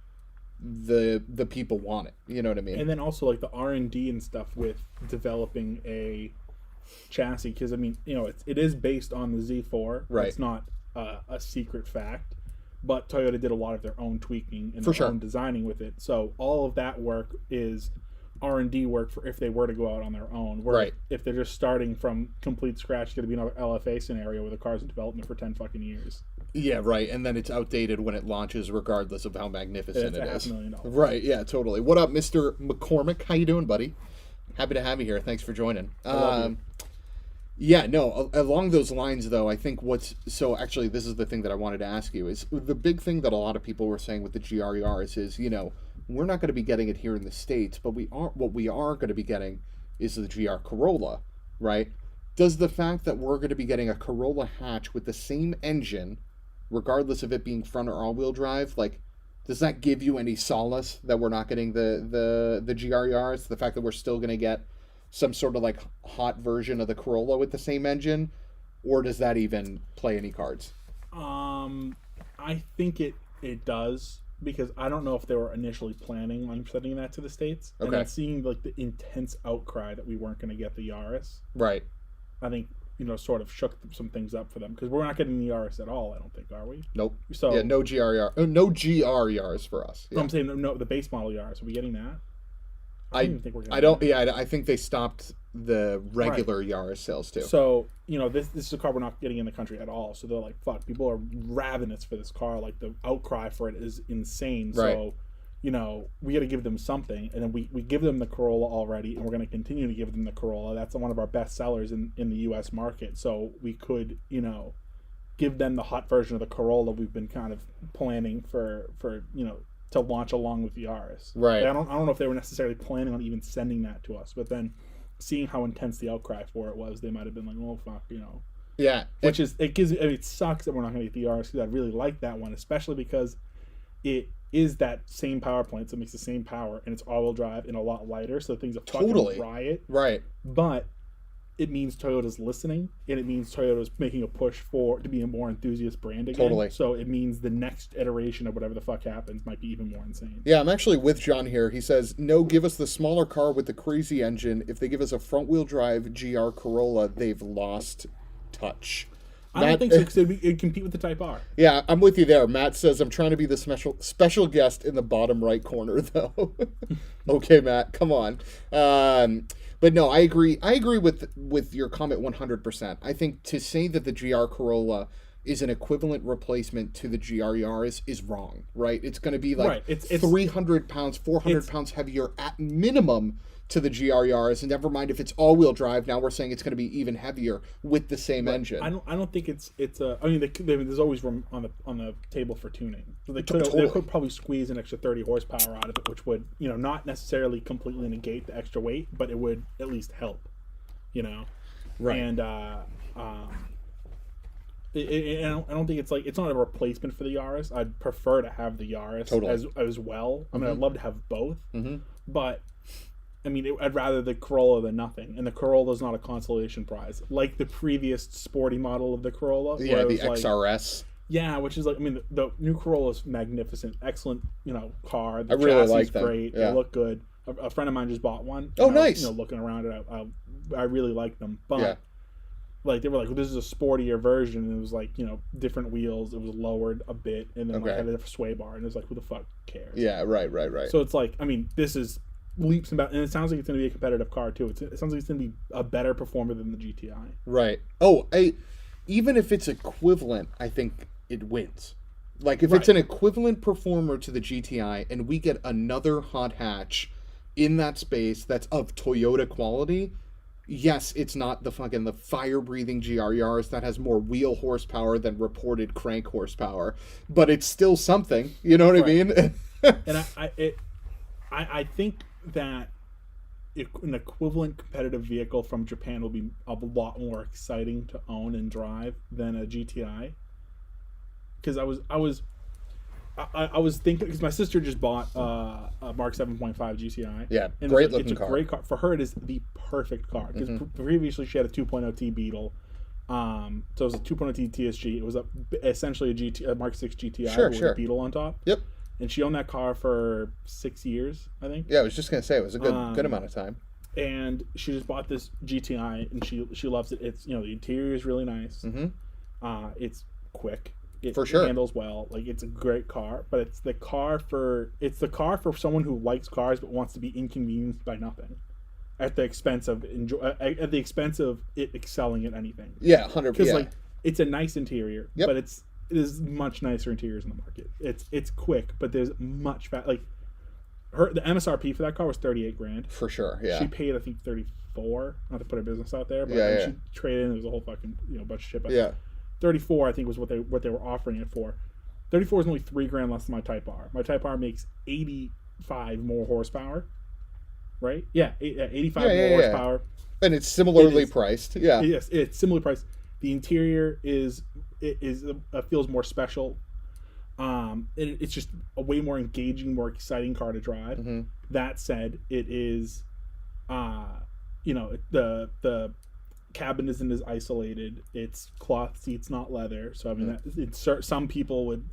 The people want it, you know what I mean? And then also like the R&D and stuff with developing a chassis, because I mean, it is based on the Z4. Right. It's not a secret fact. But Toyota did a lot of their own tweaking and their own designing with it. So all of that work is R&D work for if they were to go out on their own. Where Right. if they're just starting from complete scratch, it's going to be another LFA scenario where the car's in development for 10 fucking years. Yeah, right. And then it's outdated when it launches, regardless of how magnificent it is. $500,000. Right. Yeah. Totally. What up, Mr. McCormick? How you doing, buddy? Happy to have you here. Thanks for joining. I love you. Yeah, no, along those lines, though, I think actually, this is the thing that I wanted to ask you, is the big thing that a lot of people were saying with the GR-Yaris is, we're not going to be getting it here in the States, but what we are going to be getting is the GR Corolla, right? Does the fact that we're going to be getting a Corolla hatch with the same engine, regardless of it being front or all-wheel drive, like, does that give you any solace that we're not getting the GR-Yaris? The fact that we're still going to get some sort of like hot version of the Corolla with the same engine, or does that even play any cards? I think it does, because I don't know if they were initially planning on sending that to the States. Okay. And then seeing like the intense outcry that we weren't going to get the Yaris, Right. I think sort of shook some things up for them, because we're not getting the Yaris at all. I don't think, are we? Nope. So yeah, no GR-Yaris for us. Yeah. I'm saying no, the base model Yaris. Are we getting that? I don't even think we're getting I don't. that. Yeah, I think they stopped the regular Yaris sales too. So this is a car we're not getting in the country at all. So they're like, fuck, people are ravenous for this car. Like, the outcry for it is insane. Right. So we got to give them something, and then we give them the Corolla already, and we're going to continue to give them the Corolla. That's one of our best sellers in the U.S. market. So we could give them the hot version of the Corolla we've been kind of planning for to launch along with the Yaris. Right. I don't know if they were necessarily planning on even sending that to us, but then seeing how intense the outcry for it was, they might have been like, "Oh fuck," Yeah. Which is, it sucks that we're not going to get the Yaris, because I really like that one, especially because it is that same power plant, so it makes the same power, and it's all-wheel drive and a lot lighter, so things are fucking riot. Right. But it means Toyota's listening, and it means Toyota's making a push to be a more enthusiast brand again. Totally. So it means the next iteration of whatever the fuck happens might be even more insane. Yeah, I'm actually with John here. He says, no, give us the smaller car with the crazy engine. If they give us a front-wheel drive GR Corolla, they've lost touch. I don't think so, because it'd compete with the Type R. Yeah, I'm with you there. Matt says, I'm trying to be the special guest in the bottom right corner, though. Okay, Matt, come on. But no, I agree. I agree with your comment 100%. I think to say that the GR Corolla is an equivalent replacement to the GR Yaris is wrong, right? It's going to be like It's 300 pounds, 400 pounds heavier at minimum to the GR Yaris, and never mind if it's all-wheel drive. Now we're saying it's going to be even heavier with the same engine. I don't think it's a. I mean, there's always room on the table for tuning. So they could probably squeeze an extra 30 horsepower out of it, which would not necessarily completely negate the extra weight, but it would at least help. Right. And I don't think it's not a replacement for the Yaris. I'd prefer to have the Yaris as well. I mean, I'd love to have both, but I mean, I'd rather the Corolla than nothing. And the Corolla's not a consolation prize like the previous sporty model of the Corolla. Yeah, the XRS. Yeah, which is like, I mean, the new Corolla is magnificent, excellent, car. The I really chassis like them. Great. Yeah. They look good. A friend of mine just bought one. Oh, nice. Looking around it, I really like them, but like they were like, well, this is a sportier version. And it was like, different wheels. It was lowered a bit, and then had a sway bar, and it was like, who the fuck cares? Yeah, right. So it's like, I mean, this is leaps and bounds, and it sounds like it's going to be a competitive car too. It sounds like it's going to be a better performer than the GTI. Right. Oh, even if it's equivalent, I think it wins. Like if it's an equivalent performer to the GTI, and we get another hot hatch in that space that's of Toyota quality. Yes, it's not the fire-breathing GR Yaris that has more wheel horsepower than reported crank horsepower, but it's still something. You know what I mean? And I think that an equivalent competitive vehicle from Japan will be a lot more exciting to own and drive than a GTI. Because I was thinking, because my sister just bought a Mark 7.5 GTI. Yeah, and great looking car. It's a great car. For her, it is the perfect car. Because previously she had a 2.0T Beetle. So it was a 2.0T TSG. It was essentially a Mark 6 GTI with a Beetle on top. Yep. And she owned that car for 6 years, I think. Yeah, I was just going to say, it was a good amount of time. And she just bought this GTI, and she loves it. It's, the interior is really nice. It's quick. It handles well. Like, it's a great car, but it's the car for someone who likes cars but wants to be inconvenienced by nothing, at the expense of it excelling at anything. Yeah, 100%. Because it's a nice interior, but it is much nicer interiors in the market. It's quick, but there's much the MSRP for that car was $38,000 for sure. Yeah, she paid I think 34. Not to put her business out there, but she traded in. There was a whole fucking bunch of shit. But 34 I think was what they were offering it for. 34 is only $3,000 less than my Type R. My Type R makes 85 more horsepower. Right? Yeah, 85 more horsepower. And it's similarly priced. Yeah. Yes, it's similarly priced. The interior feels more special. It's just a way more engaging, more exciting car to drive. That said, it is, the cabin isn't as isolated. It's cloth seats, not leather. So I mean, some people would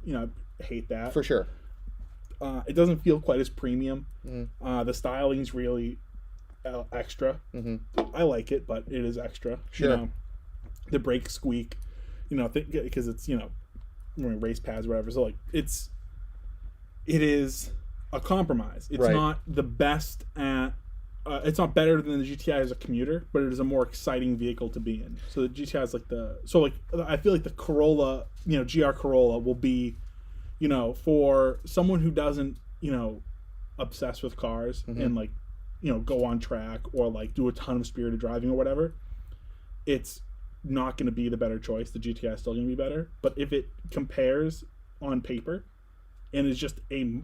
hate that for sure. It doesn't feel quite as premium. The styling's really extra. I like it, but it is extra. Sure. The brakes squeak, because it's race pads or whatever. So it is a compromise. It's not the best at. It's not better than the GTI as a commuter, but it is a more exciting vehicle to be in. So the GTI is I feel like the Corolla, GR Corolla will be, for someone who doesn't, obsess with cars and go on track or do a ton of spirited driving or whatever. It's not going to be the better choice. The GTI is still going to be better, but if it compares on paper and is just a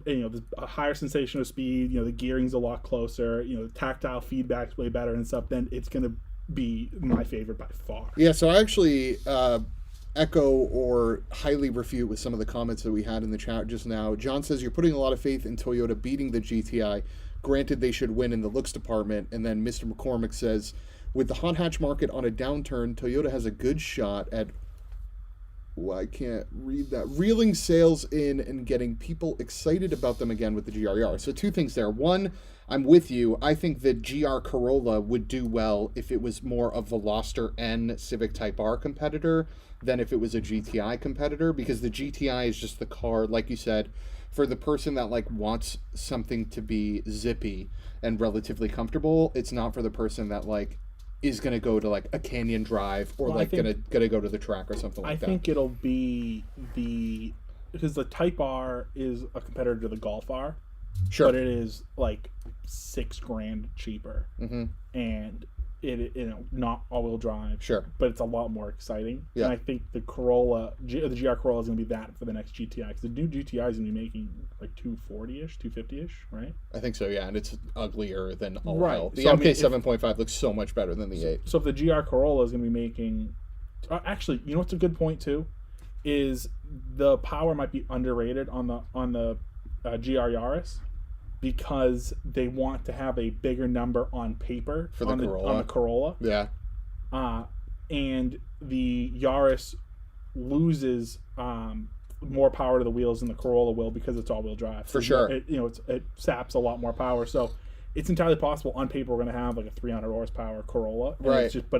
higher sensation of speed, the gearing's a lot closer, the tactile feedback's way better and stuff, then it's going to be my favorite by far. Yeah, so I actually echo or highly refute with some of the comments that we had in the chat just now. John says you're putting a lot of faith in Toyota beating the GTI. Granted, they should win in the looks department. And then Mr. McCormick says, with the hot hatch market on a downturn, Toyota has a good shot at, I can't read that, reeling sales in and getting people excited about them again with the GR. So two things there. One, I'm with you. I think the GR Corolla would do well if it was more a Veloster N Civic Type R competitor than if it was a GTI competitor, because the GTI is just the car, like you said, for the person that wants something to be zippy and relatively comfortable. It's not for the person that is going to go to a canyon drive or going to go to the track or something like that. I think it'll be because the Type R is a competitor to the Golf R. Sure. But it is $6,000 cheaper. And it not all-wheel drive. Sure. But it's a lot more exciting. Yeah. And I think the Corolla, the GR Corolla is going to be that for the next GTI, because the new GTI is going to be making 240-ish, 250-ish, right? I think so, yeah, and it's uglier than all hell. The so, MK 7.5 looks so much better than the 8. So if the GR Corolla is going to be making Actually, you know what's a good point too, is the power might be underrated on the GR Yaris, because they want to have a bigger number on paper for the Corolla. On the Corolla. Yeah. And the Yaris loses more power to the wheels than the Corolla will, because it's all-wheel drive. For sure. It saps a lot more power. So it's entirely possible on paper we're going to have like a 300 horsepower Corolla. Right. It's just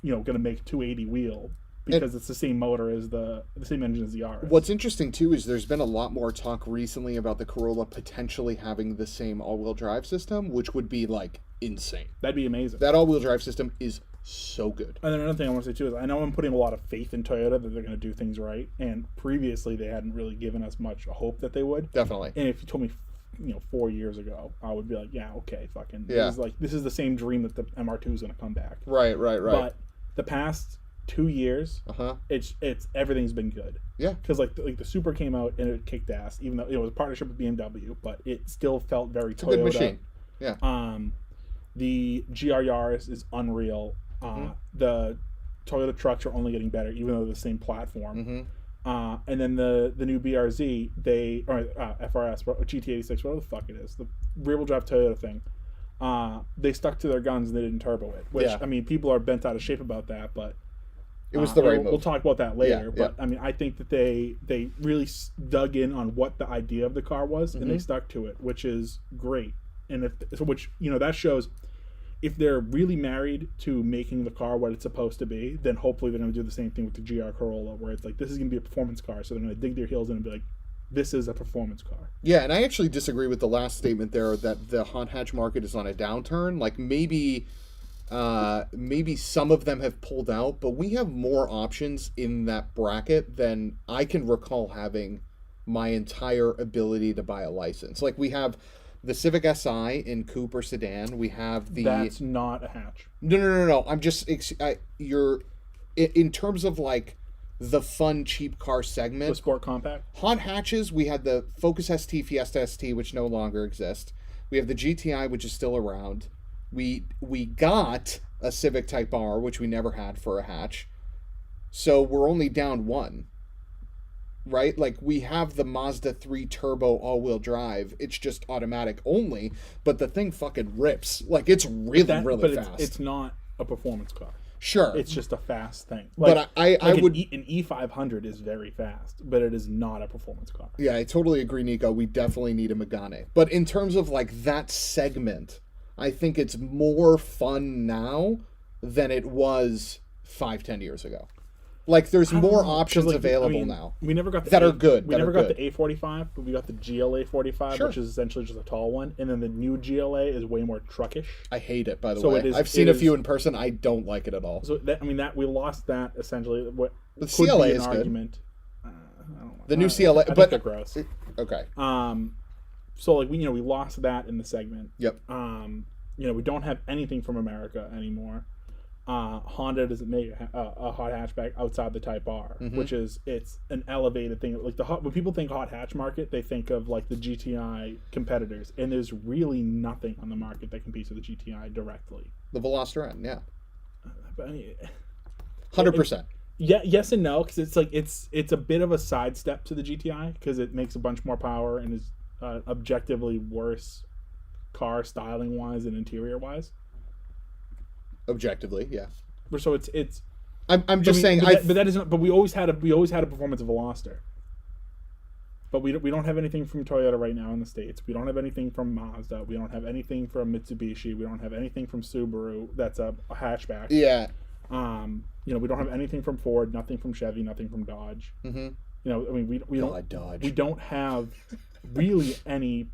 going to make 280 wheel, because it's the same motor as the same engine as the Yaris. What's interesting too is there's been a lot more talk recently about the Corolla potentially having the same all-wheel drive system, which would be like insane. That'd be amazing. That all-wheel drive system is so good. And then another thing I want to say too is I know I'm putting a lot of faith in Toyota that they're going to do things right, and previously they hadn't really given us much hope that they would. Definitely. And if you told me 4 years ago, I would be like, yeah, okay, fucking yeah. This is the same dream that the MR2 is going to come back. Right. But the past 2 years, it's everything's been good. Yeah. Because like the Super came out and it kicked ass, even though it was a partnership with BMW, but it still felt very Toyota. A good machine. Yeah. The GR Yaris is unreal. The Toyota trucks are only getting better, even though they're the same platform. And then the new BRZ, FRS, GT86, whatever the fuck it is, the rear-wheel drive Toyota thing, they stuck to their guns and they didn't turbo it. Which, I mean, people are bent out of shape about that, but it was the right move. We'll talk about that later. Yeah, but I mean, I think that they really dug in on what the idea of the car was, and they stuck to it, which is great. And that shows, if they're really married to making the car what it's supposed to be, then hopefully they're going to do the same thing with the GR Corolla, where it's like, this is going to be a performance car, so they're going to dig their heels in and be like, this is a performance car. Yeah, and I actually disagree with the last statement there that the hot hatch market is on a downturn. Like, maybe some of them have pulled out, but we have more options in that bracket than I can recall having my entire ability to buy a license. Like, we have the Civic Si in coupe or sedan. We have the... That's not a hatch. No. I'm just... You're... In terms of, like, the fun, cheap car segment... The sport compact? Hot hatches, we had the Focus ST, Fiesta ST, which no longer exist. We have the GTI, which is still around. We got a Civic Type R, which we never had for a hatch. So we're only down one. Right? Like, we have the Mazda 3 turbo all-wheel drive. It's just automatic only, but the thing fucking rips. Like, it's really fast. It's not a performance car. Sure. It's just a fast thing. Like, but I would... An E500 is very fast, but it is not a performance car. Yeah, I totally agree, Nico. We definitely need a Megane. But in terms of, like, that segment, I think it's more fun now than it was 5-10 years ago. Like, there's more options available now. We never got the that are good. We never got the A45, but we got the GLA 45, sure, which is essentially just a tall one. And then the new GLA is way more truckish. I hate it, by the way. I've seen a few in person. I don't like it at all. So we lost that essentially. What the CLA is argument. Good. I don't know. The new CLA, I think they're gross. Okay. So like we lost that in the segment. Yep. We don't have anything from America anymore. Honda doesn't make a hot hatchback outside the Type R, which it's an elevated thing. Like when people think hot hatch market, they think of like the GTI competitors, and there's really nothing on the market that competes with the GTI directly. The Veloster N, yeah, but I mean, 100%. Yeah, yes and no, because it's like it's a bit of a sidestep to the GTI because it makes a bunch more power and is objectively worse car styling wise and interior wise. Objectively, yeah. So it's. I'm just saying. But that isn't. But we always had a performance of Veloster. But we don't have anything from Toyota right now in the States. We don't have anything from Mazda. We don't have anything from Mitsubishi. We don't have anything from Subaru. That's a hatchback. Yeah. We don't have anything from Ford. Nothing from Chevy. Nothing from Dodge. Mm-hmm. We don't. Dodge. We don't have really any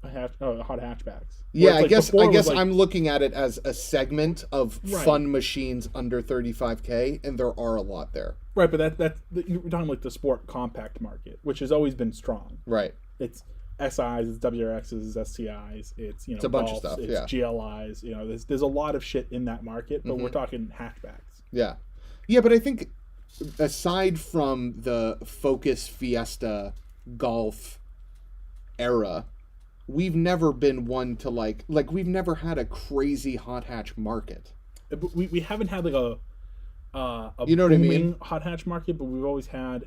hot hatchbacks. Yeah, I guess like, I'm looking at it as a segment of fun machines under 35K, and there are a lot there. Right, but that's you're talking like the sport compact market, which has always been strong. Right. It's SIs, it's WRXs, it's SCIs, it's it's a bunch of stuff. It's GLIs. There's a lot of shit in that market, but we're talking hatchbacks. Yeah, yeah, but I think aside from the Focus, Fiesta, Golf era, we've never been one to like we've never had a crazy hot hatch market. We haven't had like a You know what I booming mean? hot hatch market, but we've always had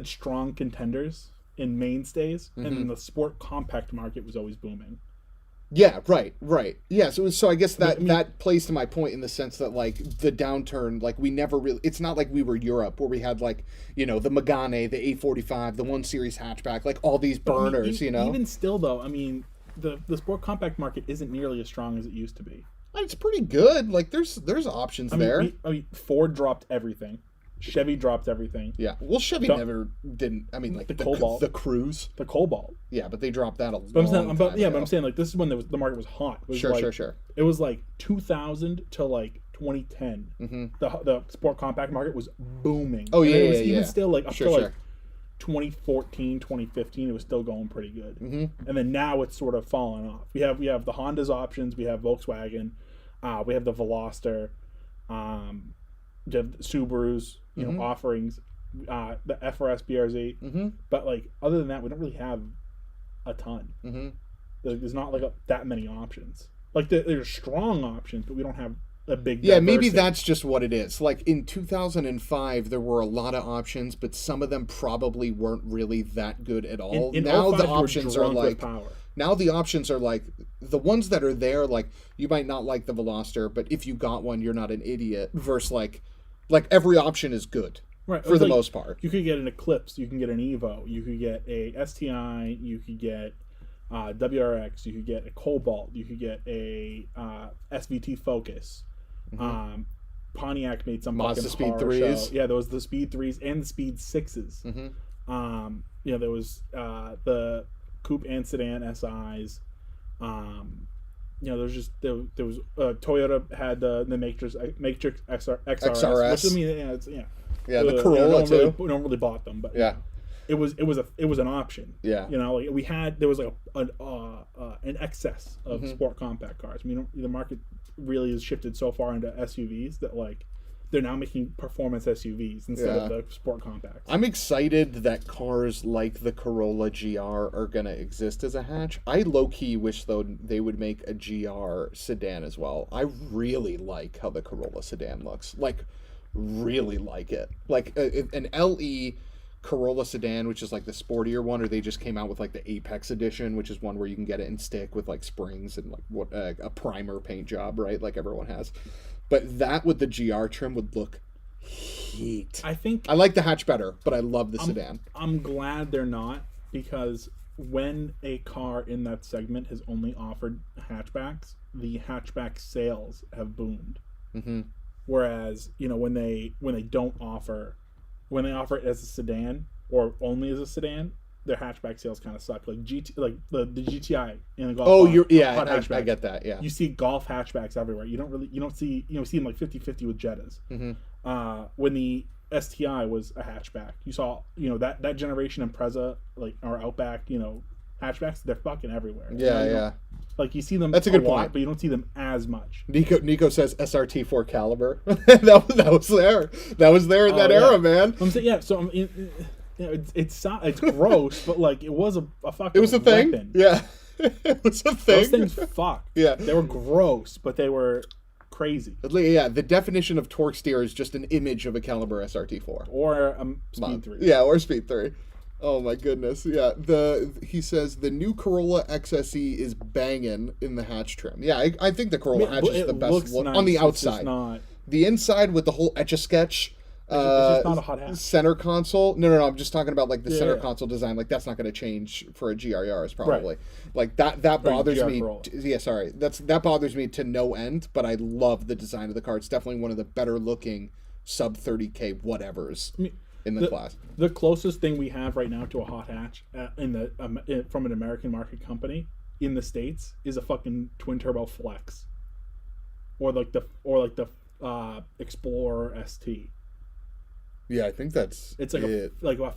strong contenders in mainstays, and then the sport compact market was always booming. Yeah, right. Yeah, so I guess that I mean- that plays to my point in the sense that like the downturn, like we never really. It's not like we were Europe where we had like the Megane, the A45, the 1 Series hatchback, like all these But, I mean, burners. even still though, I mean, the sport compact market isn't nearly as strong as it used to be. It's pretty good. Like there's options there. I mean, Ford dropped everything. Chevy dropped everything. Yeah. Well, Chevy Don't- never didn't. I mean, like The Cobalt. the Cruise. The Cobalt. Yeah, but they dropped that a long But I'm saying, time ago. but I'm saying like this is when the market was hot. It was Sure. It was like 2000 to like 2010. Mm-hmm. The sport compact market was booming. Oh, And yeah, it was yeah, even yeah. still like up Sure, to sure. like 2014, 2015, it was still going pretty good. Mm-hmm. And then now it's sort of fallen off. We have the Honda's options. We have Volkswagen. We have the Veloster. We have Subaru's offerings. The FRS BRZ. Mm-hmm. But like other than that, we don't really have a ton. Mm-hmm. There's not like that many options. Like there's strong options, but we don't have a big. Yeah, maybe diversity. that's just what it is. Like in 2005, there were a lot of options, but some of them probably weren't really that good at all. In Now 05, the you were options are drunk with like power. now the options are like the ones that are there. Like you might not like the Veloster, but if you got one, you're not an idiot. Versus like every option is good. Right, For the like, most part. You could get an Eclipse, you can get an Evo, you could get a STI, you could get WRX, you could get a Cobalt, you could get a SVT Focus. Pontiac made some Mazda fucking Speed horror 3s. show. Yeah, there was the Speed 3s and the Speed 6s. There was the Coupe and Sedan SIs. There was Toyota had the Matrix XRS, XRS. which I mean, Yeah, the Corolla too. We don't really bought them, but Yeah. it was an option. Yeah. There was like an excess of sport compact cars. I mean, the market really has shifted so far into SUVs that like they're now making performance SUVs instead of the sport compacts. I'm excited that cars like the Corolla GR are going to exist as a hatch. I low-key wish, though, they would make a GR sedan as well. I really like how the Corolla sedan looks. Like, really like it. Like, an LE Corolla sedan, which is like the sportier one, or they just came out with like the Apex edition, which is one where you can get it in stick with like springs and like a primer paint job, right? Like everyone has. But that with the GR trim would look heat. I like the hatch better, but I love the sedan. I'm glad they're not, because when a car in that segment has only offered hatchbacks, the hatchback sales have boomed. Mm-hmm. Whereas when they don't offer, when they offer it as a sedan or only as a sedan, their hatchback sales kind of suck. Like like the GTI in the Golf. Oh, hot I hatchback. get that. Yeah, You see Golf hatchbacks everywhere. You don't see them like 50-50 with Jettas. Mm-hmm. When the STI was a hatchback, you saw that generation Impreza or Outback hatchbacks. They're fucking everywhere. Yeah. Like you see them. That's a good lot, point. but you don't see them as much. Nico says SRT4 caliber. that was there. That was there in that era, man. I'm saying, yeah. So it's gross, but like it was a fucking. It was a thing. Weapon. Yeah, it was a thing. Those things fucked. Yeah, they were gross, but they were crazy. Yeah, the definition of torque steer is just an image of a caliber SRT4 or a Speed 3. Yeah, or Speed 3. Oh my goodness. Yeah, he says the new Corolla XSE is banging in the hatch trim. Yeah, I think the Corolla hatch is the best look nice. on the It's outside. just not. The inside with the whole Etch-a-Sketch. It's just not a hot hatch. Center console. No. I'm just talking about like the center console design. Like that's not going to change for a GR Yaris probably. Right. Like that bothers GR me. Corolla. That bothers me to no end. But I love the design of the car. It's definitely one of the better looking sub 30K whatevers in the class. The closest thing we have right now to a hot hatch from an American market company in the States is a fucking twin turbo Flex, or like the Explorer ST. Yeah, I think that's it's like a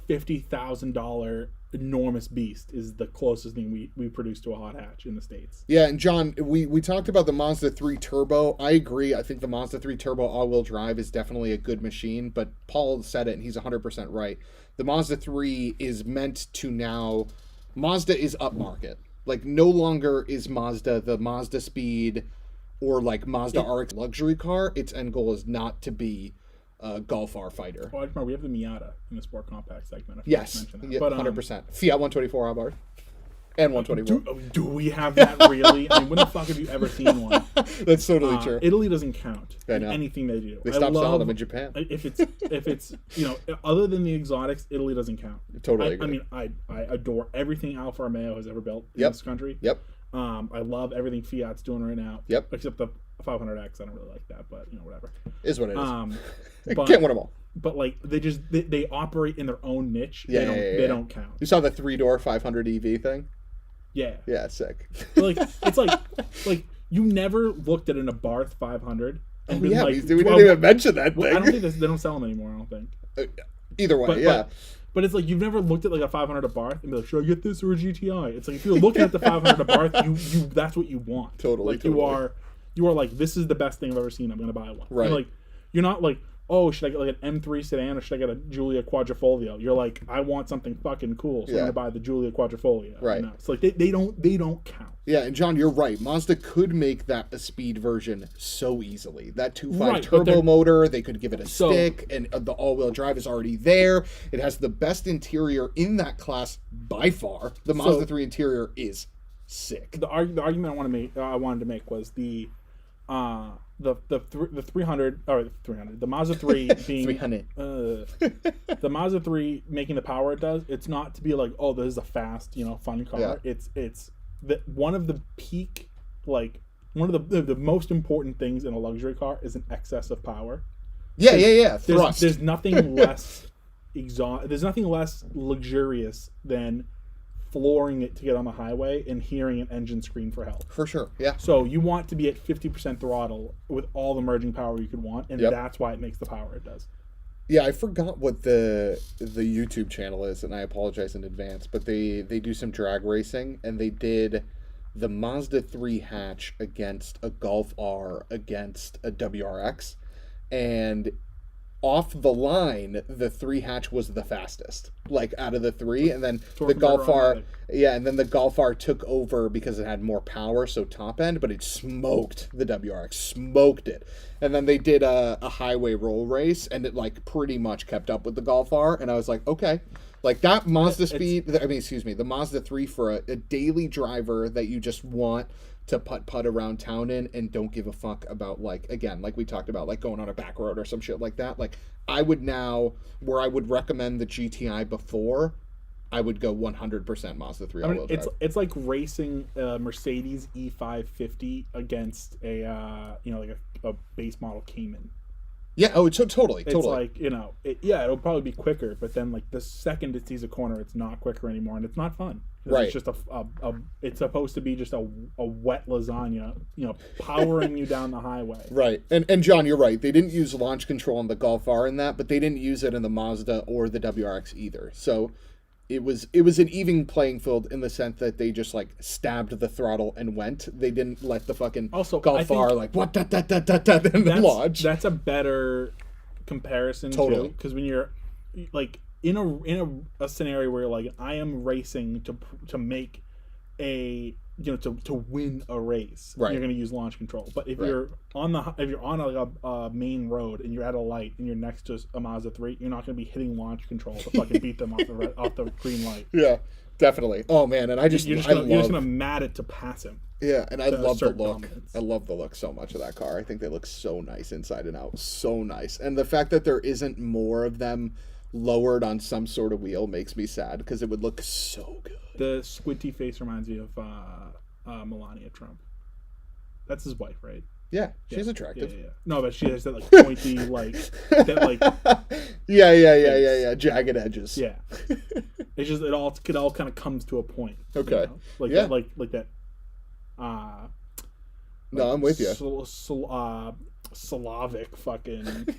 $50,000 enormous beast is the closest thing we produce to a hot hatch in the States. Yeah, and John, we talked about the Mazda 3 Turbo. I agree. I think the Mazda 3 Turbo all-wheel drive is definitely a good machine, but Paul said it, and he's 100% right. The Mazda 3 is meant to now... Mazda is upmarket. Like, no longer is Mazda the Mazda Speed or like Mazda RX luxury car, its end goal is not to be a Golf R fighter. Oh, I remember we have the Miata in the sport compact segment. Yes, yeah, but 100%. Fiat 124 Abarth and 121. Do we have that really? I mean, when the fuck have you ever seen one? That's totally true. Italy doesn't count I in know. anything they do. They stopped selling them in Japan. If it's other than the exotics, Italy doesn't count. Totally I agree. mean, I adore everything Alfa Romeo has ever built in this country. Yep. I love everything Fiat's doing right now. Yep. Except the 500X, I don't really like that, but whatever. Is what it is. But, Can't win them all. But like they operate in their own niche. Yeah, They don't count. You saw the 3-door 500 EV thing? Yeah. Yeah, sick. Like it's like you never looked at an Abarth 500 and been like, we didn't even mention that thing. I don't think they don't sell them anymore. I don't think. Either way, But it's like you've never looked at like a 500 Abarth and be like, should I get this or a GTI? It's like if you're looking at the 500 Abarth, you that's what you want. Totally. Like you are like, this is the best thing I've ever seen. I'm gonna buy one. Right. And like you're not like, oh, should I get like an M3 sedan or should I get a Giulia Quadrifoglio? You're like, I want something fucking cool, so I'm gonna buy the Giulia Quadrifoglio. Right. It's like they don't count. Yeah, and John, you're right. Mazda could make that a speed version so easily. That 2.5 Right, turbo motor, they could give it a stick, and the all-wheel drive is already there. It has the best interior in that class by far. The Mazda 3 interior is sick. The argument I wanted to make was the 300 or 300, the Mazda 3 being 300. The Mazda 3 making the power it does. It's not to be like, oh, this is a fast, fun car. Yeah. It's one of the peak, like one of the most important things in a luxury car is an excess of power. Yeah. Thrust. There's nothing less there's nothing less luxurious than flooring it to get on the highway and hearing an engine scream for help. For sure, yeah. So you want to be at 50% throttle with all the merging power you could want, and that's why it makes the power it does. Yeah, I forgot what the YouTube channel is, and I apologize in advance, but they do some drag racing, and they did the Mazda 3 hatch against a Golf R against a WRX, and off the line, the 3 hatch was the fastest, like out of the 3, and then the Golf R, and then the Golf R took over because it had more power, so top end, but it smoked the WRX, smoked it, and then they did a highway roll race, and it like pretty much kept up with the Golf R, and I was like, okay, like that Mazda the Mazda 3 for a daily driver that you just want to putt around town in and don't give a fuck about, like, again, like we talked about, like going on a back road or some shit like that. Like, I would now, where I would recommend the GTI before, I would go 100% Mazda 3 all-wheel drive. It's like racing a Mercedes E550 against a base model Cayman. Yeah, totally. It's like, it'll probably be quicker, but then like the second it sees a corner, it's not quicker anymore, and it's not fun. Right. It's just it's supposed to be just a wet lasagna, powering you down the highway. Right. And John, you're right. They didn't use launch control on the Golf R in that, but they didn't use it in the Mazda or the WRX either. So it was an even playing field in the sense that they just like stabbed the throttle and went. They didn't let the fucking Golf R like what and launch. That's a better comparison too, because when you're like in a scenario where you're like, I am racing to make a to win a race, right, you're going to use launch control. But if you're on a main road and you're at a light and you're next to a Mazda 3, you're not going to be hitting launch control to fucking beat them off the green light. Yeah, definitely. Oh man, and you're just gonna mat it to pass him. Yeah, and I love the look. Dominance. I love the look so much of that car. I think they look so nice inside and out. So nice. And the fact that there isn't more of them lowered on some sort of wheel makes me sad because it would look so good. The squinty face reminds me of Melania Trump. That's his wife, right? Yeah, she's attractive. Yeah. No, but she has that like pointy, Yeah. Jagged edges. Yeah. It's just it all kind of comes to a point. Okay. That. No, I'm with you. Slavic fucking.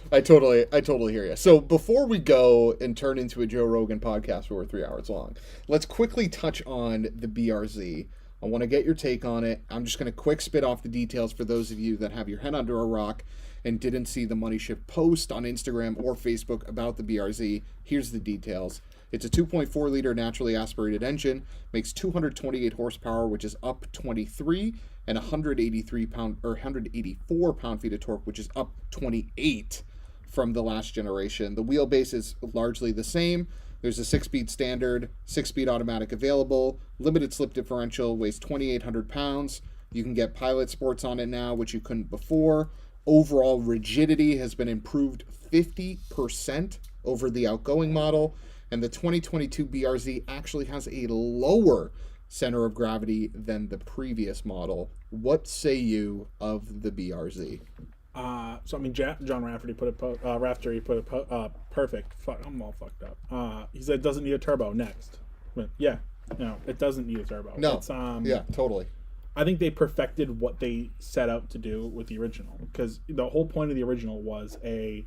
I totally hear you. So before we go and turn into a Joe Rogan podcast where we're 3 hours long, let's quickly touch on the BRZ. I want to get your take on it. I'm just going to quick spit off the details for those of you that have your head under a rock and didn't see the MoneyShift post on Instagram or Facebook about the BRZ. Here's the details. It's a 2.4-liter naturally aspirated engine, makes 228 horsepower, which is up 23, and 183 pound or 184 pound-feet of torque, which is up 28 from the last generation. The wheelbase is largely the same. There's a 6-speed standard, 6-speed automatic available, limited slip differential, weighs 2,800 pounds. You can get Pilot Sports on it now, which you couldn't before. Overall rigidity has been improved 50% over the outgoing model, and the 2022 BRZ actually has a lower center of gravity than the previous model. What say you of the BRZ? So I mean, John Rafferty put it perfect. Fuck, I'm all fucked up. He said it doesn't need a turbo. Next, but yeah, no, it doesn't need a turbo. No, it's, yeah, totally. I think they perfected what they set out to do with the original, because the whole point of the original was a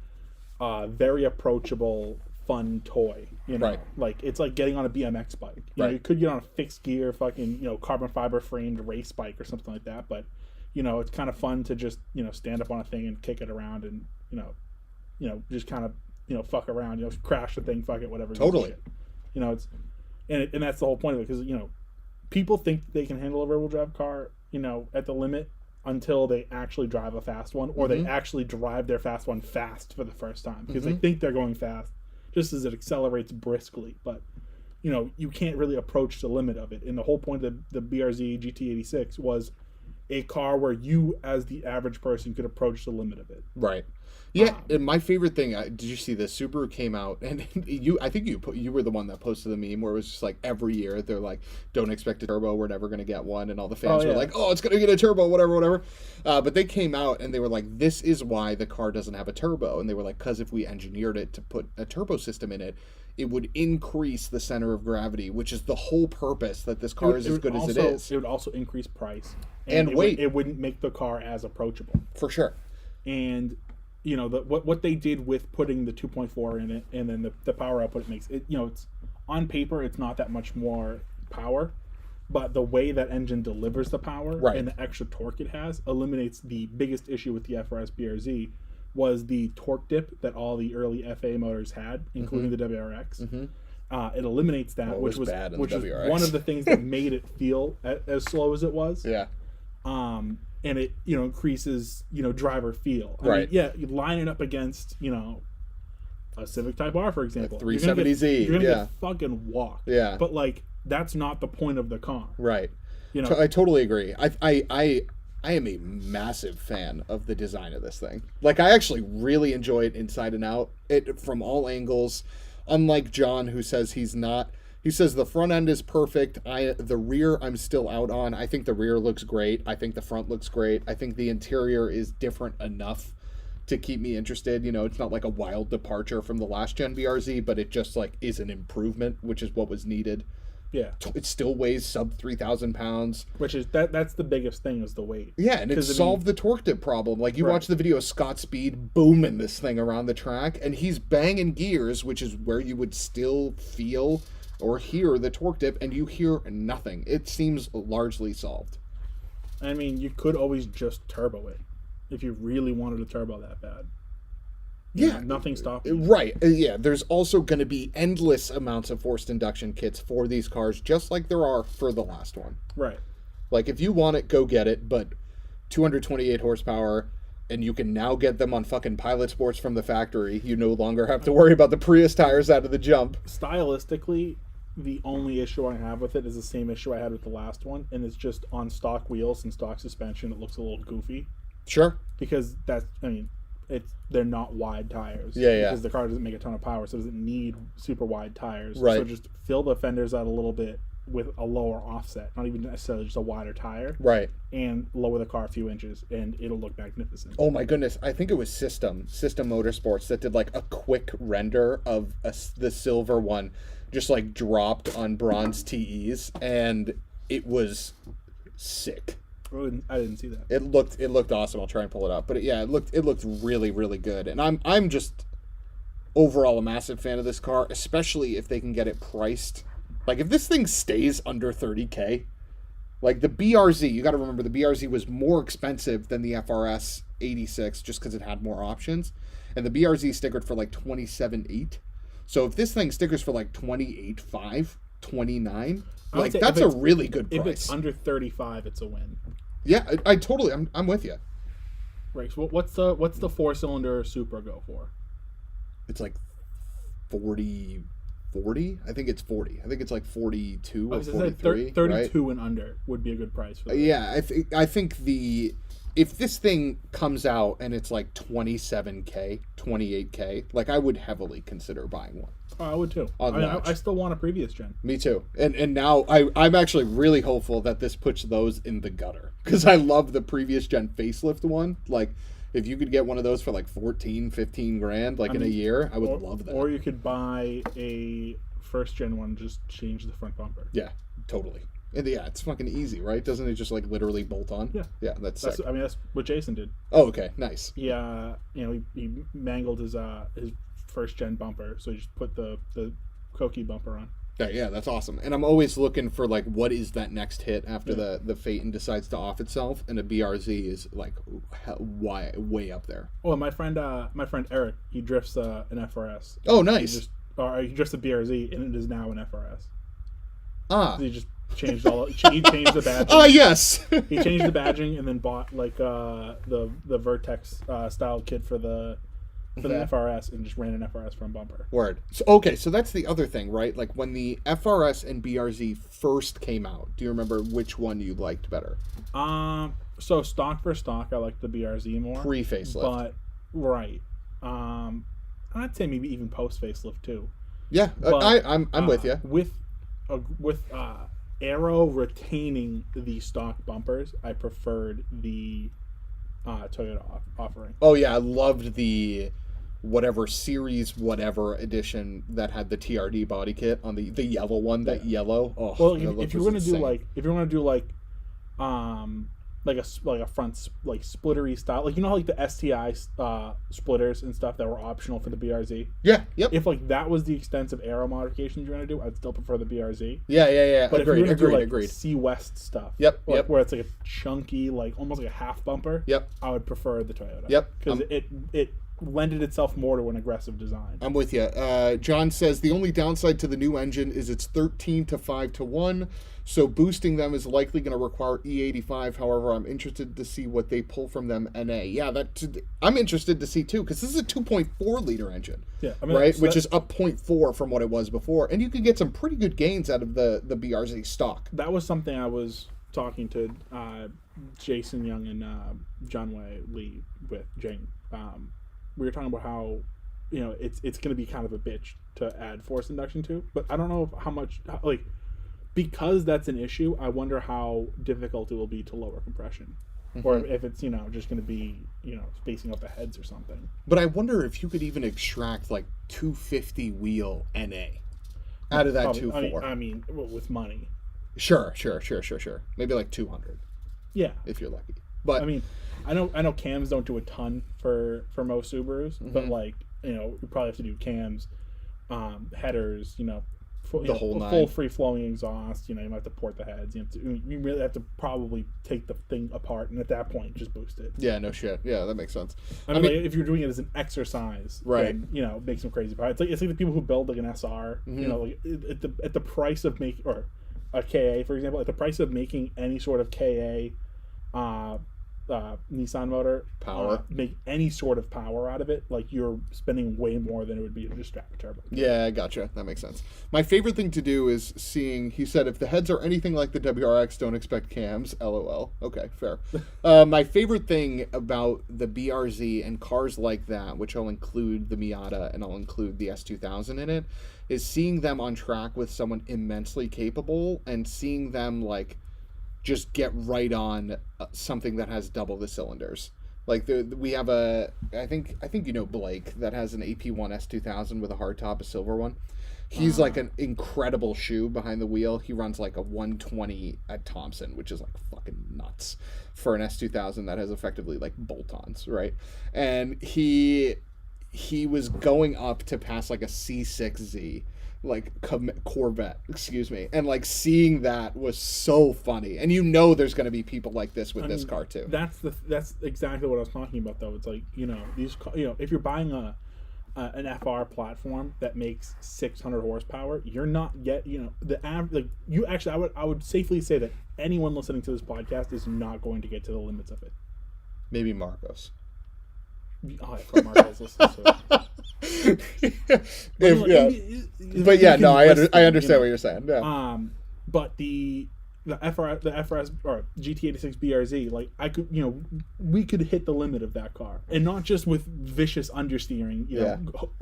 very approachable, fun toy. You know, right. Like it's like getting on a BMX bike. You know, you could get on a fixed gear, fucking carbon fiber framed race bike or something like that, but it's kind of fun to just stand up on a thing and kick it around and just kind of fuck around, crash the thing, fuck it, whatever. Totally. It's and that's the whole point of it, because people think they can handle a rear-wheel drive car, at the limit until they actually drive a fast one, or they actually drive their fast one fast for the first time, because they think they're going fast, just as it accelerates briskly. But you can't really approach the limit of it. And the whole point of the BRZ GT86 was a car where you, as the average person, could approach the limit of it. Right. Yeah, and my favorite thing, did you see this? Subaru came out, and I think you were the one that posted the meme where it was just like every year they're like, don't expect a turbo, we're never going to get one, and all the fans were like, oh, it's going to get a turbo, whatever. But they came out and they were like, this is why the car doesn't have a turbo, and they were like, because if we engineered it to put a turbo system in it, it would increase the center of gravity, which is the whole purpose that this car is as good as it is. It would also increase price. And weight. It wouldn't make the car as approachable. For sure. And what they did with putting the 2.4 in it, and then the power output it makes, it it's on paper it's not that much more power, but the way that engine delivers the power and the extra torque it has eliminates the biggest issue with the FRS BRZ, was the torque dip that all the early FA motors had, including the WRX. It eliminates that, which was one of the things that made it feel as slow as it was. Yeah. And it increases driver feel. I mean, you line it up against a Civic Type R, for example, 370Z. You're gonna get fucking walked. Yeah. But like that's not the point of the car. Right. I totally agree. I am a massive fan of the design of this thing. Like, I actually really enjoy it inside and out, it from all angles. Unlike John, who says he's not. He says the front end is perfect. The rear I'm still out on. I think the rear looks great. I think the front looks great. I think the interior is different enough to keep me interested. It's not like a wild departure from the last gen BRZ, but it just like is an improvement, which is what was needed. Yeah. It still weighs sub 3,000 pounds. Which is that's the biggest thing, is the weight. Yeah, and it solved the torque dip problem. Like, you watch the video of Scott Speed booming this thing around the track, and he's banging gears, which is where you would still feel or hear the torque dip, and you hear nothing. It seems largely solved. I mean, you could always just turbo it if you really wanted a turbo that bad. Nothing stopping you. Right. Yeah, there's also going to be endless amounts of forced induction kits for these cars, just like there are for the last one. Right. Like, if you want it, go get it, but 228 horsepower, and you can now get them on fucking Pilot Sports from the factory. You no longer have to worry about the Prius tires out of the jump. Stylistically, the only issue I have with it is the same issue I had with the last one, and it's just on stock wheels and stock suspension. It looks a little goofy. Sure. Because they're not wide tires. Yeah. Because the car doesn't make a ton of power, so it doesn't need super wide tires. Right. So just fill the fenders out a little bit with a lower offset, not even necessarily just a wider tire. Right. And lower the car a few inches, and it'll look magnificent. Oh my goodness. I think it was System Motorsports that did like a quick render of the silver one, just like dropped on bronze TEs, and it was sick. I didn't see that. It looked awesome. I'll try and pull it up. But it looked really, really good. And I'm just overall a massive fan of this car, especially if they can get it priced. Like, if this thing stays under $30K, like the BRZ, you got to remember the BRZ was more expensive than the FRS 86 just because it had more options. And the BRZ stickered for like $27,800. So if this thing stickers for like $28,500, $29,000, like that's a really good price. If it's under 35, it's a win. Yeah, I totally. I'm with you. Right. So what's the 4-cylinder Supra go for? It's like 40. I think it's 40. I think it's like 42 or 43. 32 right? and under would be a good price for that. Yeah, I think if this thing comes out and it's like 27K, 28K, like I would heavily consider buying one. Oh, I would too. I still want a previous gen. Me too. And now I'm actually really hopeful that this puts those in the gutter, because I love the previous gen facelift one. Like, if you could get one of those for like 14, 15 grand, like in a year, I would love that. Or you could buy a first gen one, just change the front bumper. Yeah, totally. And yeah, it's fucking easy, right? Doesn't it just like literally bolt on? Yeah. Yeah, that's sick. I mean, that's what Jason did. Oh, okay, nice. He mangled his first gen bumper, so he just put the Koki bumper on. Yeah, that's awesome. And I'm always looking for like, what is that next hit after the Phaeton decides to off itself, and a BRZ is like way up there. Oh, and my friend Eric, he drifts an FRS. Oh, nice. He drifts a BRZ, and it is now an FRS. Ah. So he just changed he changed the badging. Ah, yes. He changed the badging and then bought like the Vertex style kit for the FRS, and just ran an FRS front bumper. Word. So that's the other thing, right? Like when the FRS and BRZ first came out, do you remember which one you liked better? So stock for stock, I like the BRZ more. Pre-facelift. But right. I'd say maybe even post facelift too. Yeah, but, I'm with you. With Aero retaining the stock bumpers, I preferred the Toyota offering. Oh yeah, I loved the whatever edition that had the TRD body kit on the yellow one. That yellow. Oh, well, if you're gonna do like a front like splittery style, like like the STI splitters and stuff that were optional for the BRZ. Yeah. Yep. If like that was the extensive aero modifications you're gonna do, I'd still prefer the BRZ. Yeah. But agreed. if you're gonna do C West stuff, yep. Where it's like a chunky, like almost like a half bumper. Yep. I would prefer the Toyota. Yep. Because it lended itself more to an aggressive design. I'm with you. John says the only downside to the new engine is it's 13 to 5 to 1, so boosting them is likely going to require E85. However, I'm interested to see what they pull from them NA. Yeah, I'm interested to see too, because this is a 2.4 liter engine. Yeah, I mean, right, which is up 0.4 from what it was before, and you can get some pretty good gains out of the BRZ stock. That was something I was talking to Jason Young and John Way Lee with Jane. We were talking about how, it's going to be kind of a bitch to add force induction to, but I don't know how much, because that's an issue, I wonder how difficult it will be to lower compression. Mm-hmm. Or if it's, just going to be, spacing out the heads or something. But I wonder if you could even extract like 250 wheel NA out of that 2.4. I mean, with money. Sure. Maybe like 200. Yeah. If you're lucky. But I mean, I know cams don't do a ton for most Subarus, but you probably have to do cams, headers, full free flowing exhaust. You might have to port the heads. You really have to probably take the thing apart, and at that point, just boost it. Yeah, no shit. Yeah, that makes sense. I mean, if you're doing it as an exercise, right? Then, make some crazy parts. It's like the people who build like an SR. Mm-hmm. At the price of or a KA, for example, at the price of making any sort of KA. Nissan motor power, make any sort of power out of it, like you're spending way more than it would be to just strap a turbo. Yeah, I gotcha. That makes sense. My favorite thing to do is seeing, he said, if the heads are anything like the WRX, don't expect cams. LOL. Okay, fair. My favorite thing about the BRZ and cars like that, which I'll include the Miata and I'll include the S2000 in it, is seeing them on track with someone immensely capable and seeing them just get right on something that has double the cylinders. Like we have I think Blake, that has an AP1 S2000 with a hardtop, a silver one. He's like an incredible shoe behind the wheel. He runs like a 120 at Thompson, which is like fucking nuts for an S2000 that has effectively like bolt-ons, right? And he was going up to pass like a C6Z, like Corvette, and seeing that was so funny. And there's going to be people like this with this car too. That's exactly what I was talking about though. It's like, these if you're buying an FR platform that makes 600 horsepower, you're not the average. Like you actually, I would safely say that anyone listening to this podcast is not going to get to the limits of it. Maybe Marcos. Oh, I forgot Marcos listens to it. But yeah, no, I understand what you're saying. Yeah. But the FRS or GT86 BRZ, like I could, we could hit the limit of that car, and not just with vicious understeering,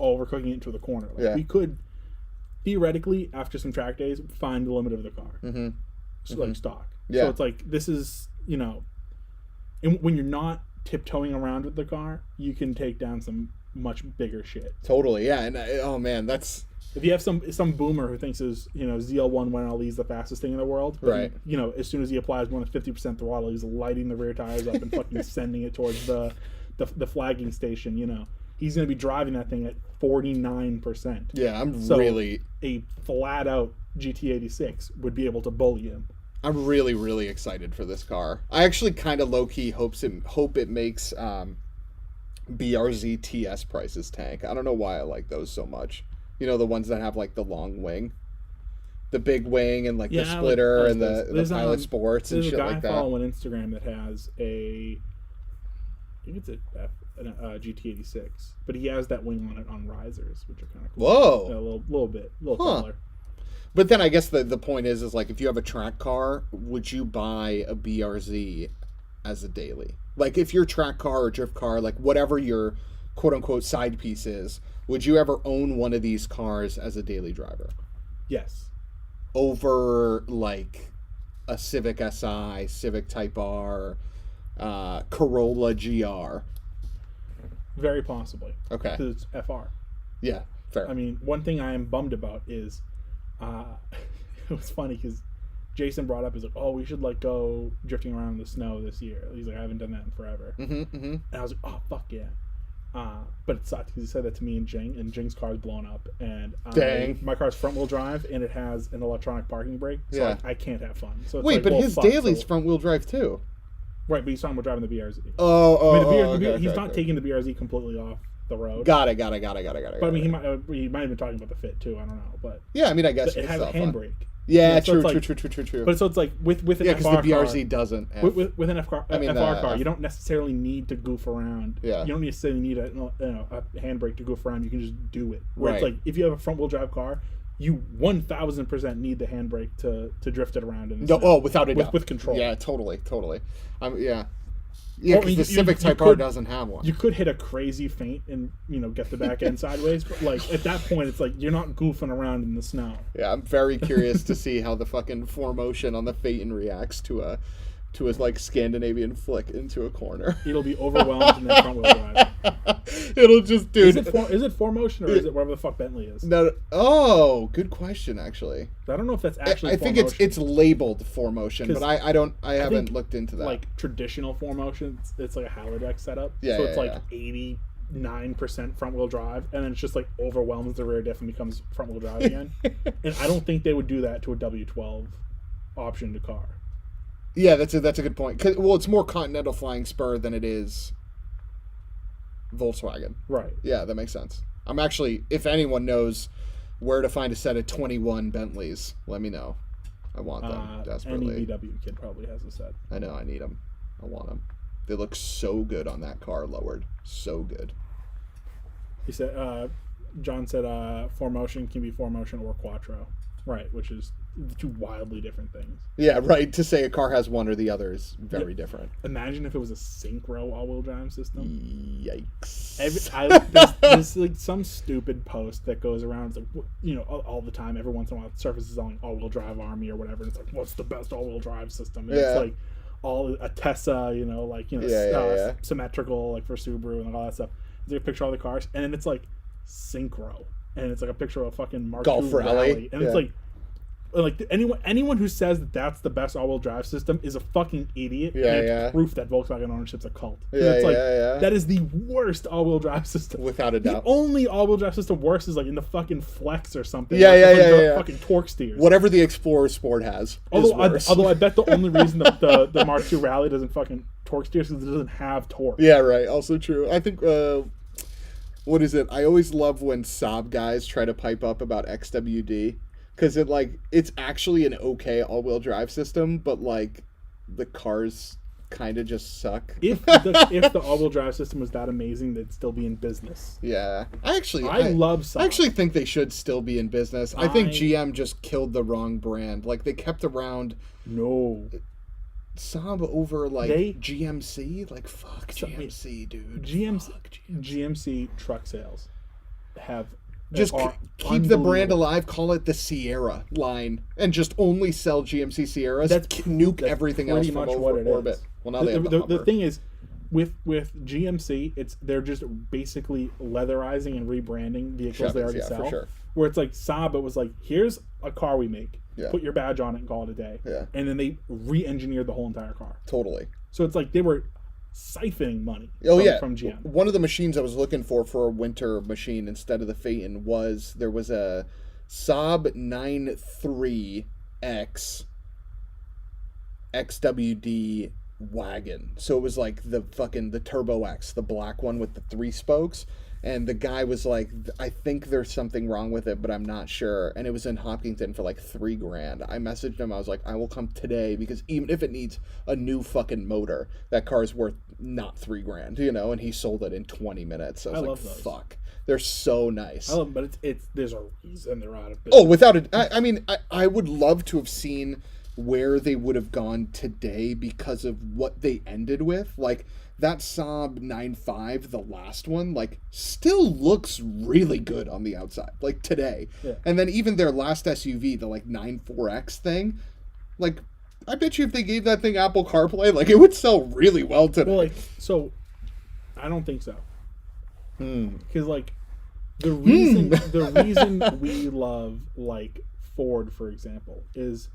overcooking it into the corner. Like we could theoretically, after some track days, find the limit of the car, like stock. Yeah. So it's like this is, and when you're not tiptoeing around with the car, you can take down some much bigger shit. Totally, yeah. And oh man, that's. If you have some boomer who thinks his ZL1 when LE's the fastest thing in the world, right? As soon as he applies more than 50% throttle, he's lighting the rear tires up and fucking sending it towards the flagging station. He's going to be driving that thing at 49%. Yeah, a flat out GT86 would be able to bully him. I'm really, really excited for this car. I actually kind of low key hope it makes BRZ TS prices tank. I don't know why I like those so much. The ones that have like the long wing, the big wing, and like the splitter and the Pilot Sports and shit like that. There's a guy I follow on Instagram that has I think it's a GT86, but he has that wing on it on risers, which are kind of cool. Whoa, a little bit taller. But then I guess the point is like if you have a track car, would you buy a BRZ as a daily? Like if your track car or drift car, like whatever your quote unquote side piece is. Would you ever own one of these cars as a daily driver? Yes. Over like a Civic Si, Civic Type R, Corolla GR? Very possibly. Okay. Because it's FR. Yeah, fair. I mean, one thing I am bummed about is, it was funny because Jason brought up, he's like, oh, we should like go drifting around in the snow this year. He's like, I haven't done that in forever. And I was like, oh, fuck yeah. But it sucked because he said that to me and Jing's car's blown up, and my car's front wheel drive and it has an electronic parking brake, so I can't have fun. So it's his daily's front wheel drive too, right? But he's talking about driving the BRZ. He's not taking the BRZ completely off the road. Got it. But I mean, he might have been talking about the fit too. I don't know, but yeah, I mean, I guess it has a handbrake. Yeah, so true. But so it's like with an FR because the BRZ doesn't. With an FR car, you don't necessarily need to goof around. Yeah. You don't necessarily need a handbrake to goof around. You can just do it. Where right. It's like if you have a front wheel drive car, you 1000% need the handbrake to drift it around. Without a doubt. With control. Yeah, totally. Yeah, because the Civic Type R doesn't have one. You could hit a crazy feint and get the back end sideways, but like at that point, it's like you're not goofing around in the snow. Yeah, I'm very curious to see how the fucking 4Motion on the Phaeton reacts to a like Scandinavian flick into a corner. It'll be overwhelmed and then front wheel drive. It'll just, dude. Is it 4Motion or is it whatever the fuck Bentley is? No. Oh, good question. Actually, I don't know if that's actually. I think it's labeled 4Motion, but I haven't looked into that. Like traditional 4Motion, it's like a halodeck setup. Yeah, so it's 89% front wheel drive, and then it's just like overwhelms the rear diff and becomes front wheel drive again. And I don't think they would do that to a W12 optioned car. Yeah, that's a good point. It's more Continental Flying Spur than it is Volkswagen. Right. Yeah, that makes sense. I'm actually, if anyone knows where to find a set of 21 Bentleys, let me know. I want them desperately. Any VW kid probably has a set. I know, I need them. I want them. They look so good on that car lowered. So good. He said, John said 4Motion can be 4Motion or Quattro. Right, which is two wildly different things. Yeah, right. To say a car has one or the other is very different. Imagine if it was a synchro all-wheel drive system. Yikes. There's like some stupid post that goes around, it's like, all the time. Every once in a while, it surfaces on all-wheel drive army or whatever. And it's like, what's the best all-wheel drive system? And it's like all a Tessa, symmetrical, like for Subaru and all that stuff. There's a picture of all the cars, and then it's like synchro. And it's like a picture of a fucking Mark Golf II Rally. And it's like anyone who says that that's the best all-wheel drive system is a fucking idiot. It's proof that Volkswagen ownership's a cult. That is the worst all-wheel drive system. Without a doubt. The only all-wheel drive system worse is like in the fucking Flex or something. Fucking torque steers. Whatever the Explorer Sport has is worse. Although I bet the only reason the Mark II Rally doesn't fucking torque steers is because it doesn't have torque. Yeah, right. Also true. I think... what is it? I always love when Saab guys try to pipe up about XWD, because it's actually an okay all-wheel drive system, but like the cars kind of just suck. If the all-wheel drive system was that amazing, they'd still be in business. Yeah, I love Saab. I actually think they should still be in business. I think GM just killed the wrong brand. Like, they kept around Saab over GMC. Like, fuck GMC, dude. GMC truck sales have just keep the brand alive. Call it the Sierra line, and just only sell GMC Sierras. That's everything else from orbit. Well, now they have the thing is, with GMC, they're just basically leatherizing and rebranding vehicles they already sell. For sure. Where it's like Saab, it was like, here's a car we make. Yeah. Put your badge on it and call it a day. Yeah. And then they re-engineered the whole entire car. Totally. So it's like they were siphoning money from GM. One of the machines I was looking for a winter machine instead of the Phaeton there was a Saab 9.3X XWD wagon. So it was like the Turbo X, the black one with the 3 spokes. And the guy was like, I think there's something wrong with it, but I'm not sure. And it was in Hopkinton for like $3,000. I messaged him. I was like, I will come today, because even if it needs a new fucking motor, that car is worth not $3,000, you know. And he sold it in 20 minutes. I was like, fuck, they're so nice. I love them, but it's there's a reason they're out of business. Oh, without it. I mean, I would love to have seen where they would have gone today because of what they ended with. Like, that Saab 9.5, the last one, like, still looks really good on the outside, like, today. Yeah. And then even their last SUV, the, like, 9.4X thing, like, I bet you if they gave that thing Apple CarPlay, like, it would sell really well today. Well, like, so, I don't think so. Because, like, the reason we love, like, Ford, for example, is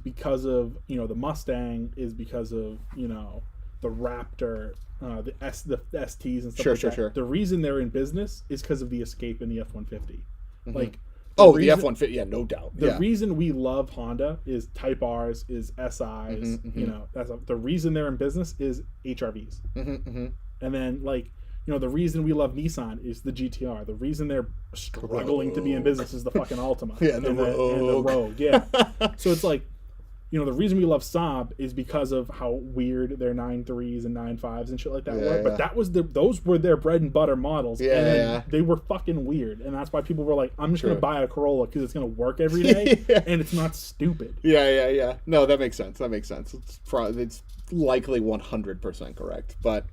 because of, you know, the Mustang, is because of, you know, the Raptor, the STs and stuff like that. Sure. The reason they're in business is because of the Escape and the F-150. Mm-hmm. Like, the F-150, yeah, no doubt. The reason we love Honda is Type Rs, is SIs, you know, the reason they're in business is HRVs. And then, like, you know, the reason we love Nissan is the GTR. The reason they're struggling to be in business is the fucking Altima. Yeah, and the Rogue. Yeah. So it's like, you know, the reason we love Saab is because of how weird their 9.3s and 9.5s and shit like that were. But those were their bread and butter models. And they were fucking weird. And that's why people were like, I'm just going to buy a Corolla because it's going to work every day. And it's not stupid. Yeah. No, that makes sense. It's likely 100% correct. But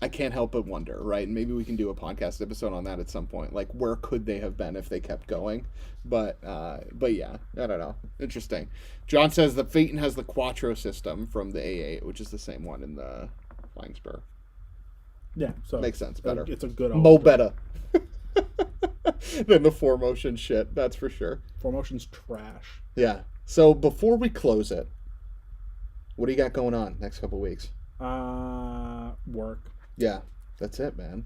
I can't help but wonder, right? And maybe we can do a podcast episode on that at some point. Like, where could they have been if they kept going? But yeah, I don't know. Interesting. John says the Phaeton has the Quattro system from the A8, which is the same one in the Flying Spur. Yeah, so makes sense. Better. It's a good better than the 4Motion shit. That's for sure. 4Motion's trash. Yeah. So before we close it, what do you got going on next couple weeks? Work. Yeah, that's it, man.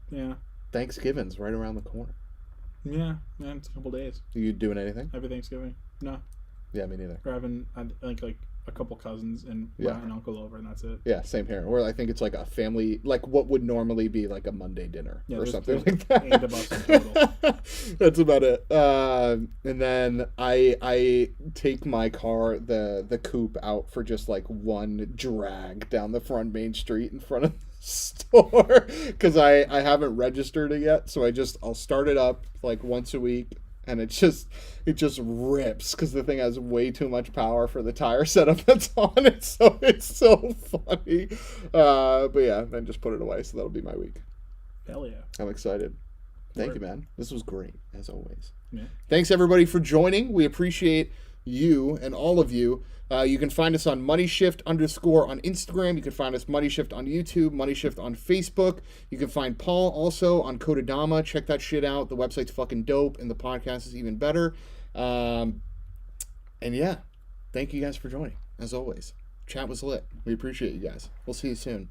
Yeah. Thanksgiving's right around the corner. Yeah, it's a couple days. Are you doing anything? Every Thanksgiving? No. Yeah, me neither. We're having, I think, like a couple cousins and an uncle over, and that's it. Yeah, same here. Or I think it's like a family, like what would normally be like a Monday dinner or something like that. 8 of us in total. That's about it. And then I take my car, the coupe, out for just like one drag down the front main street in front of the store because I haven't registered it yet. So I'll start it up like once a week. And it just rips because the thing has way too much power for the tire setup that's on it. So it's so funny. But yeah, then just put it away. So that'll be my week. Hell yeah. I'm excited. Thank you, man. This was great, as always. Yeah. Thanks, everybody, for joining. We appreciate you and all of you. You can find us on MoneyShift _ on Instagram. You can find us MoneyShift on YouTube, MoneyShift on Facebook. You can find Paul also on Kodadama. Check that shit out. The website's fucking dope, and the podcast is even better. And yeah, thank you guys for joining, as always. Chat was lit. We appreciate you guys. We'll see you soon.